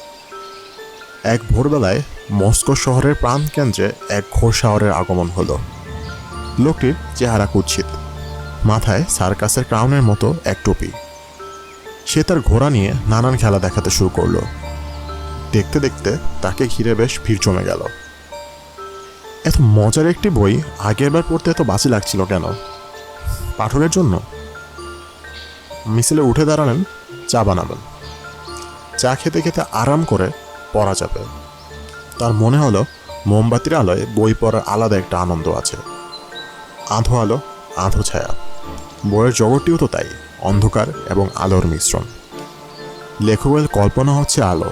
এক ভোরবেলায় মস্কো শহরের প্রাণকেন্দ্রে এক ঘোড়সাওয়ারের আগমন হলো। লোকটির চেহারা কুৎসিত, মাথায় সার্কাসের ক্রাউনের মতো এক টুপি। সে তার ঘোড়া নিয়ে নানান খেলা দেখাতে শুরু করলো। দেখতে দেখতে তাকে ঘিরে বেশ ভিড় জমে গেল। এত মজার একটি বই আগেরবার পড়তে এত বাজে লাগছিল কেন? পাঠকের জন্য? মিছিলে উঠে দাঁড়ালেন, চা বানাবেন। চা খেতে খেতে আরাম করে পড়া যাবে। তার মনে হলো মোমবাতির আলোয় বই পড়ার আলাদা একটা আনন্দ আছে। আধো আলো আধো ছায়া, বইয়ের জগৎটিও তো তাই, অন্ধকার এবং আলোর মিশ্রণ। লেখকের কল্পনা হচ্ছে আলো,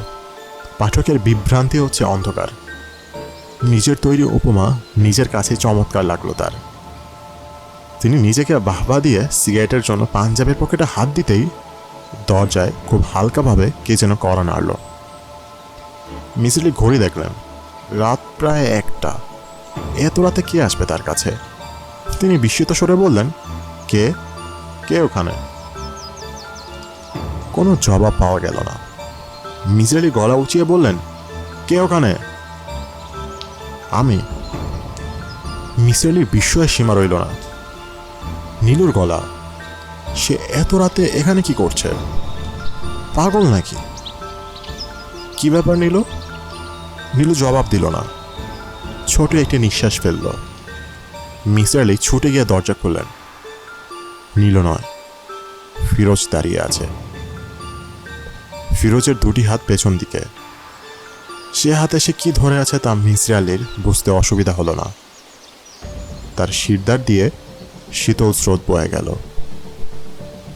পাঠকের বিভ্রান্তি হচ্ছে অন্ধকার। নিজের তৈরি উপমা নিজের কাছে চমৎকার লাগলো তার। তিনি নিজেকে বাহবা দিয়ে সিগারেটের জন্য পাঞ্জাবের পকেটে হাত দিতেই দরজায় খুব হালকাভাবে কে যেন কড়া নাড়ল। মিসিলি ঘড়ি দেখলেন, রাত প্রায় 1টা। এত রাতে কে আসবে তার কাছে? তিনি বিস্মিত স্বরে বললেন, কে কে ওখানে? কোনো জবাব পাওয়া গেল না। মিসিলি গলা উঁচিয়ে বললেন, কে ওখানে? আমি। মিসিলির বিস্ময়ের সীমা রইল না। নীলুর গলা। সে এত রাতে এখানে কি করছে? পাগল নাকি? কি ব্যাপার নীলু? নীলু জবাব দিল না। ছোট একটি নিঃশ্বাস ফেলল। মিস্টার আলী ছুটে গিয়ে দরজা খুললেন। নীলু নয়, ফিরোজ দাঁড়িয়ে আছে। ফিরোজের দুটি হাত পেছন দিকে। সে হাতে সে কি ধরে আছে তা মিসির আলীর বুঝতে অসুবিধা হলো না। তার শিরদার দিয়ে শীতল স্রোত বয়ে গেল।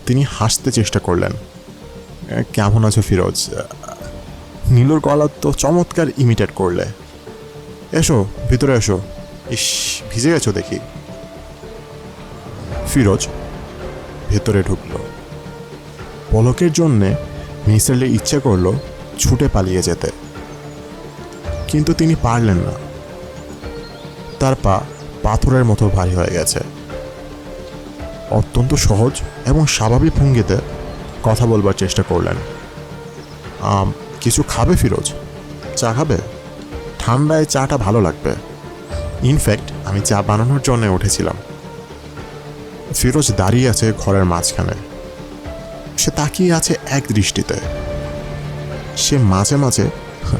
তিনি হাসতে চেষ্টা করলেন। কেমন আছো ফিরোজ? নীলুর গলা তো চমৎকার ইমিটেট করলে। এসো ভিতরে এসো। ইস, ভিজে গেছো দেখি। ফিরোজ ভেতরে ঢুকল। পলকের জন্যে মিসির ইচ্ছে করল ছুটে পালিয়ে যেতে, কিন্তু তিনি পারলেন না। তার পা পাথরের মতো ভারী হয়ে গেছে। অত্যন্ত সহজ এবং স্বাভাবিক ভঙ্গিতে কথা বলবার চেষ্টা করলেন। কিছু খাবে ফিরোজ? চা খাবে? ঠান্ডায় চাটা ভালো লাগবে। ইনফ্যাক্ট আমি চা বানানোর জন্য উঠেছিলাম। ফিরোজ দাঁড়িয়ে আছে ঘরের মাঝখানে। সে তাকিয়ে আছে এক দৃষ্টিতে। সে মাঝে মাঝে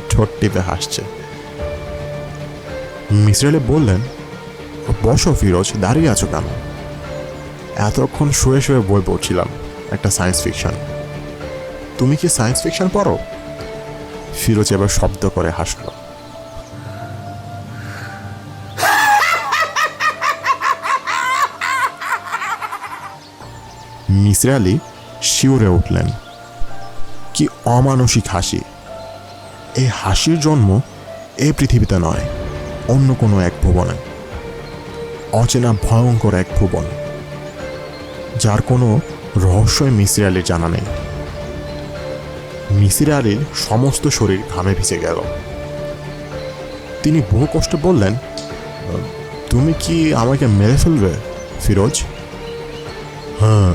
ঠোঁট টিপে হাসছে। মিসির আলী বললেন, বসো ফিরোজ, দাঁড়িয়ে আছো কেন? এতক্ষণ শুয়ে শুয়ে বই পড়ছিলাম, একটা সায়েন্স ফিকশন। তুমি কি সায়েন্স ফিকশন পড়ো? ফিরোজ এবার শব্দ করে হাসল। মিসির আলী শিউরে উঠলেন। কি অমানসিক হাসি! এই হাসির জন্ম এই পৃথিবীতে নয়, অন্য কোনো এক ভুবনে। অচেনা ভয়ঙ্কর এক ভুবন, যার কোনো রহস্যই মিসির আলীর জানা নেই। মিসির আলীর সমস্ত শরীর ঘামে ভিজে গেল। তিনি বহু কষ্টে বললেন, তুমি কি আমাকে মেরে ফেলবে ফিরোজ? হ্যাঁ।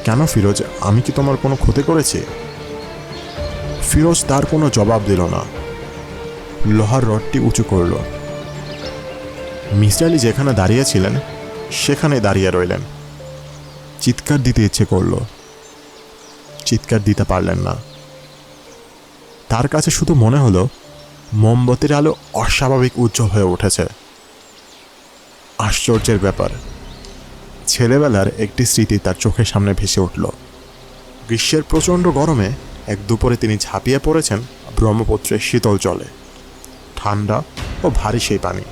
কেন ফিরোজ, আমি কি তোমার কোনো ক্ষতি করেছি? ফিরোজ তার কোনো জবাব দিল না। লোহার রডটি উঁচু করল। মিসির আলী যেখানে দাঁড়িয়েছিলেন সেখানে দাঁড়িয়ে রইলেন। চিৎকার দিতে ইচ্ছে করল, চিৎকার দিতে পারলেন না। তার কাছে শুধু মনে হলো মোমবাতির আলো অস্বাভাবিক উজ্জ্বল হয়ে উঠেছে। আশ্চর্যের ব্যাপার, ছেলেবেলার একটি স্মৃতি তার চোখের সামনে ভেসে উঠল। গ্রীষ্মের প্রচণ্ড গরমে এক দুপুরে তিনি ঝাঁপিয়ে পড়েছেন ব্রহ্মপুত্রের শীতল জলে। ঠান্ডা ও ভারী সেই পানি।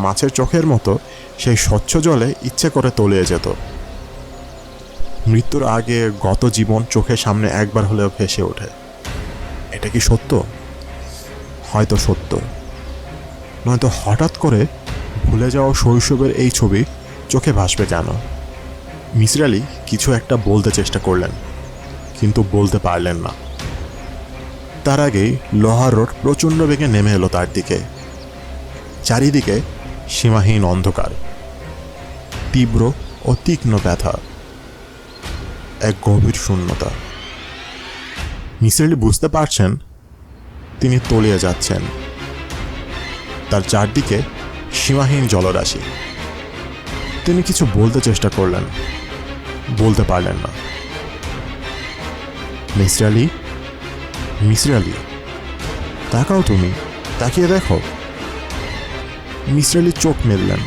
মাছের চোখের মতো সেই স্বচ্ছ জলে ইচ্ছে করে তলিয়ে যেত। মৃত্যুর আগে গত জীবন চোখের সামনে একবার হলেও ভেসে ওঠে। এটা কি সত্য? হয়তো সত্য, নয়তো হঠাৎ করে ভুলে যাওয়া শৈশবের এই ছবি চোখে ভাসবে কেন? মিসির আলী কিছু একটা বলতে চেষ্টা করলেন, কিন্তু বলতে পারলেন না। তার আগেই লোহার রড প্রচণ্ড বেগে নেমে এলো তার দিকে। চারিদিকে সীমাহীন অন্ধকার, তীব্র ও তীক্ষ্ণ ব্যথা, এক গভীর শূন্যতা। মিসির আলী বুঝতে পারছেন তিনি তলিয়ে যাচ্ছেন। তার চারদিকে সীমাহীন জলরাশি। তিনি কিছু বলতে চেষ্টা করলেন, বলতে পারলেন না। মিসির আলী, মিসির আলী, তাকাও, তুমি তাকিয়ে দেখো। মিসির আলী চোখ মেললেন।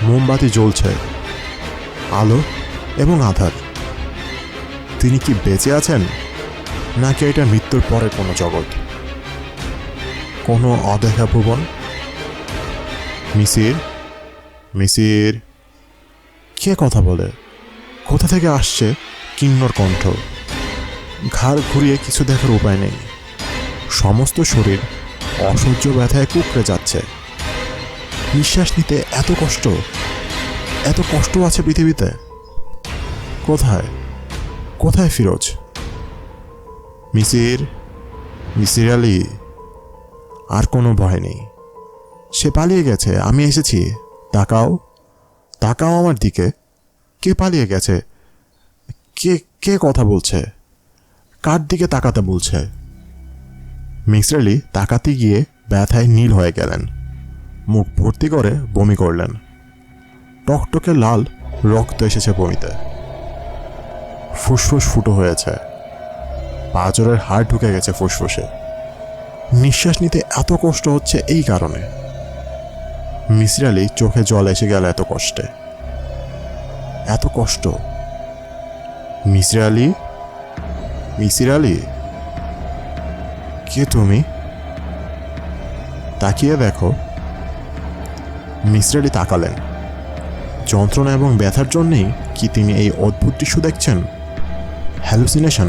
মোমবাতি জ্বলছে, আলো এবং আধার। তিনি কি বেঁচে আছেন, নাকি এটা মৃত্যুর পরে কোনো জগৎ, কোনো অদেখা ভুবন? মিসির, মিসির। কে কথা বলে? কোথা থেকে আসছে কিন্নর কণ্ঠ? ঘাড় ঘুরিয়ে কিছু দেখার উপায় নেই। সমস্ত শরীর অসহ্য ব্যথায় কুঁকড়ে যাচ্ছে। নিঃশ্বাস নিতে এত কষ্ট, এত কষ্ট আছে পৃথিবীতে? কোথায়, কোথায় ফিরোজ? মিসির, মিসির আলী। আর কোনো ভয় নেই, সে পালিয়ে গেছে। আমি এসেছি। তাকাও, তাকাও আমার দিকে। কে পালিয়ে গেছে? কে কে কথা বলছে? কার দিকে তাকাতে বলছে? মিসির আলী তাকাতে গিয়ে ব্যথায় নীল হয়ে গেলেন। মুখ ভর্তি করে বমি করলেন। টকটকে লাল রক্ত এসেছে বমিতে। ফুসফুস ফুটো হয়েছে। পাঁজরের হাড় ঢুকে গেছে ফুসফুসে। নিঃশ্বাস নিতে এত কষ্ট হচ্ছে এই কারণে। মিসির আলী চোখে জল এসে গেল এত কষ্টে, এত কষ্ট। মিসির আলী, মিসির আলী, কে তুমি? তাকিয়ে দেখো। মিসির আলী তাকালেন। যন্ত্রণা এবং ব্যথার জন্যেই কি তিনি এই অদ্ভুত দৃশ্য দেখছেন? হ্যালুসিনেশন?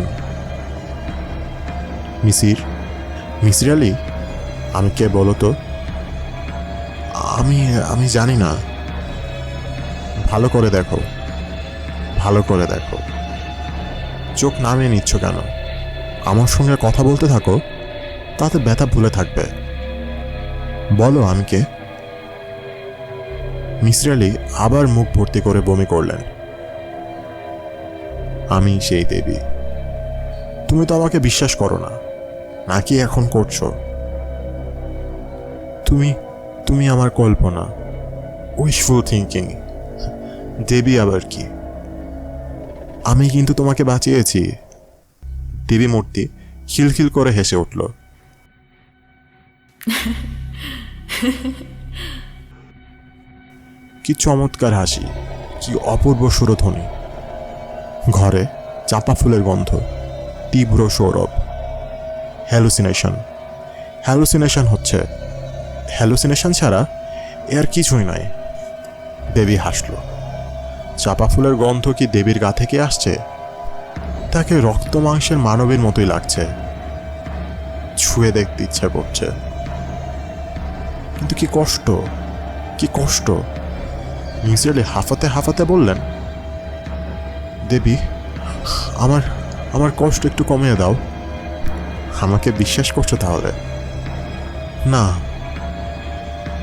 মিসির, মিসির আলী, আমি কে বলো তো? আমি জানি না। ভালো করে দেখো, ভালো করে দেখো। চোখ নামিয়ে নিচ্ছ কেন? আমার সঙ্গে কথা বলতে থাকো, তাতে ব্যথা ভুলে থাকবে। বলো আমি কে? মিসির আলী আবার মুখ ভর্তি করে বমি করলেন। আমি সেই দেবী। তুমি তো আমাকে বিশ্বাস করো না, নাকি এখন করছো? তুমি তুমি আমার কল্পনা, উইশফুল থিঙ্কিং। দেবী আবার কি? আমি কিন্তু তোমাকে বাঁচিয়েছি। দেবী মূর্তি খিলখিল করে হেসে উঠল। কি চমৎকার হাসি, কি অপূর্ব সুরধ্বনি। ঘরে চাপা ফুলের গন্ধ, তীব্র সৌরভ। হ্যালুসিনেশন, হ্যালুসিনেশন হচ্ছে। হ্যালুসিনেশন ছাড়া এর কিছুই নয়। দেবী হাসল। চাপা ফুলের গন্ধ কি দেবীর গা থেকে আসছে? তাকে রক্ত মাংসের মানবের মতোই লাগছে। ছুঁয়ে দেখতে ইচ্ছা করছে। কিন্তু কি কষ্ট, কি কষ্ট! মিসির আলী হাঁফাতে হাঁফাতে বললেন, দেবী, আমার আমার কষ্ট একটু কমিয়ে দাও। আমাকে বিশ্বাস করছো তাহলে? না।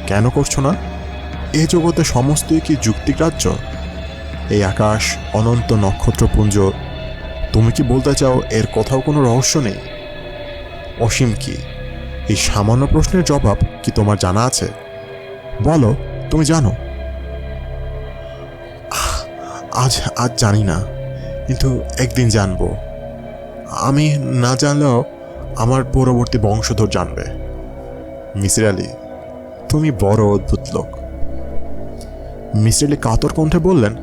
কেন করছো না? এই জগতে সমস্তই কি যুক্তিগ্রাহ্য? এই আকাশ, অনন্ত নক্ষত্রপুঞ্জ, তুমি কি বলতে চাও এর কোথাও কোনো রহস্য নেই? অসীম কি? এই সামান্য প্রশ্নের জবাব কি তোমার জানা আছে? বলো, তুমি জানো? আজ আজ জানি না, কিন্তু একদিন জানবো। আমি না জানলেও আমার পরবর্তী বংশধর জানবে। মিসির আলী, তুমি বড় অদ্ভুত লোক। মিসির আলী কাতর কণ্ঠে বললেন,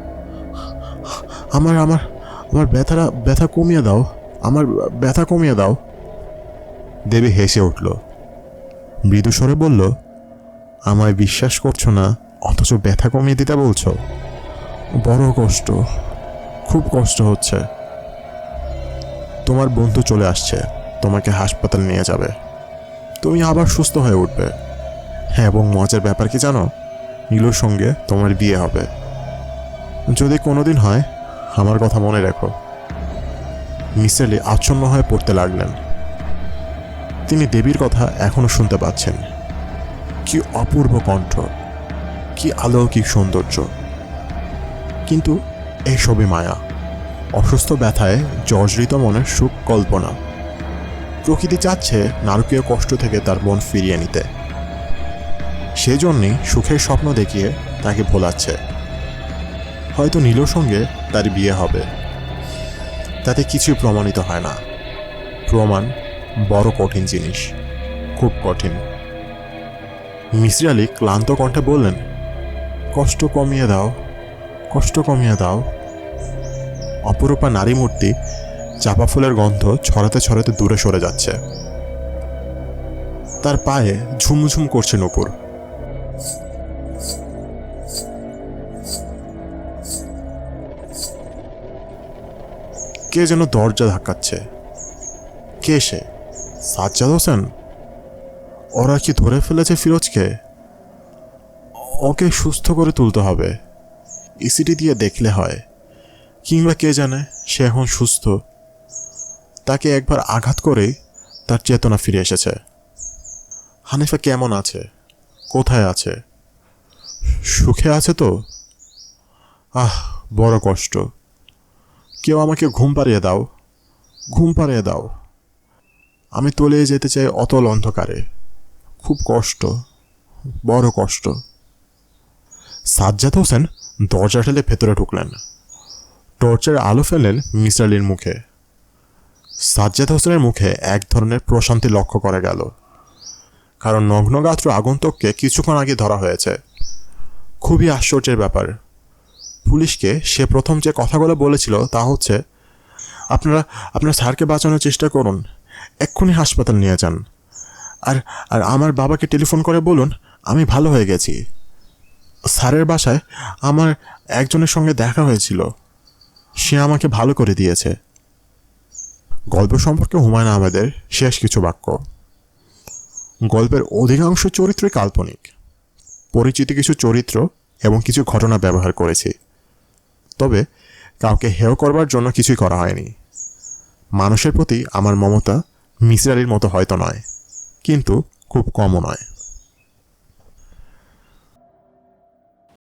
আমার আমার আমার ব্যথা কমিয়ে দাও, আমার ব্যথা কমিয়ে দাও। দেবী হেসে উঠল। মৃদু স্বরে বলল, আমায় বিশ্বাস করছো না, অথচ ব্যথা কমিয়ে দিতে বলছো? বড় কষ্ট, খুব কষ্ট হচ্ছে। তোমার বন্ধু চলে আসছে, তোমাকে হাসপাতালে নিয়ে যাবে। তুমি আবার সুস্থ হয়ে উঠবে। হ্যাঁ, এবং মজার ব্যাপার কি জানো? নীলুর সঙ্গে তোমার বিয়ে হবে। যদি কোনোদিন হয়, আমার কথা মনে রেখো। মিসির আলী আচ্ছন্ন হয়ে পড়তে লাগলেন। তিনি দেবীর কথা এখনো শুনতে পাচ্ছেন। কি অপূর্ব কণ্ঠ, কি অলৌকিক সৌন্দর্য! কিন্তু এসবই মায়া, অসুস্থ ব্যথায় জর্জরিত মনের সুখ কল্পনা। প্রকৃতি চাচ্ছে নারকীয় কষ্ট থেকে তার মন ফিরিয়ে নিতে। সেজন্যই সুখের স্বপ্ন দেখিয়ে তাকে ভোলাচ্ছে। হয়তো নীলুর সঙ্গে তার বিয়ে হবে। তাতে কিছুই প্রমাণিত হয় না। প্রমাণ বড় কঠিন জিনিস, খুব কঠিন। মিসির আলী ক্লান্ত কণ্ঠে বললেন, কষ্ট কমিয়ে দাও, কষ্ট কমিয়ে দাও। অপরূপা নারী মূর্তি চাপা ফুলের গন্ধ ছড়াতে ছড়াতে দূরে সরে যাচ্ছে। তার পায়ে ঝুমঝুম করছে নূপুর। কে যেন দরজা ধাক্কাচ্ছে। কে সে? সাজ্জাদ হোসেন? ওরা কি ধরে ফেলেছে ফিরোজকে? ওকে সুস্থ করে তুলতে হবে, ইসিটি দিয়ে দেখলে হয়, কিংবা কে জানে সে এখন সুস্থ। তাকে একবার আঘাত করেই তার চেতনা ফিরে এসেছে। হানিফা কেমন আছে? কোথায় আছে? সুখে আছে তো? আহ, বড় কষ্ট। কেউ আমাকে ঘুম পাড়িয়ে দাও, ঘুম পাড়িয়ে দাও। আমি তলিয়ে যেতে চাই অতল অন্ধকারে। খুব কষ্ট, বড় কষ্ট। সাজ্জাদ হোসেন দরজা ঠেলে ভেতরে ঢুকলেন। টর্চের আলো ফেলেন মিসির আলির মুখে। সাজ্জাদ হোসেনের মুখে এক ধরনের প্রশান্তি লক্ষ্য করা গেল, কারণ নগ্নগাত্র আগন্তুককে কিছুক্ষণ আগে ধরা হয়েছে। খুবই আশ্চর্যের ব্যাপার। পুলিশকে সে প্রথম যে কথাগুলো বলেছিল তা হচ্ছে, আপনারা আপনার স্যারকে বাঁচানোর চেষ্টা করুন, এক্ষুনি হাসপাতাল নিয়ে যান, আর আর আমার বাবাকে টেলিফোন করে বলুন আমি ভালো হয়ে গেছি। স্যারের বাসায় আমার একজনের সঙ্গে দেখা হয়েছিল, সে আমাকে ভালো করে দিয়েছে। গল্প সম্পর্কে হুমায়ুন আহমেদের শেষ কিছু বাক্য। গল্পের অধিকাংশ চরিত্রই কাল্পনিক। পরিচিত কিছু চরিত্র এবং কিছু ঘটনা ব্যবহার করেছি, তবে কাউকে হেয় করবার জন্য কিছুই করা হয়নি। মানুষের প্রতি আমার মমতা মিসির আলির মতো হয়তো নয়, কিন্তু খুব কমও নয়।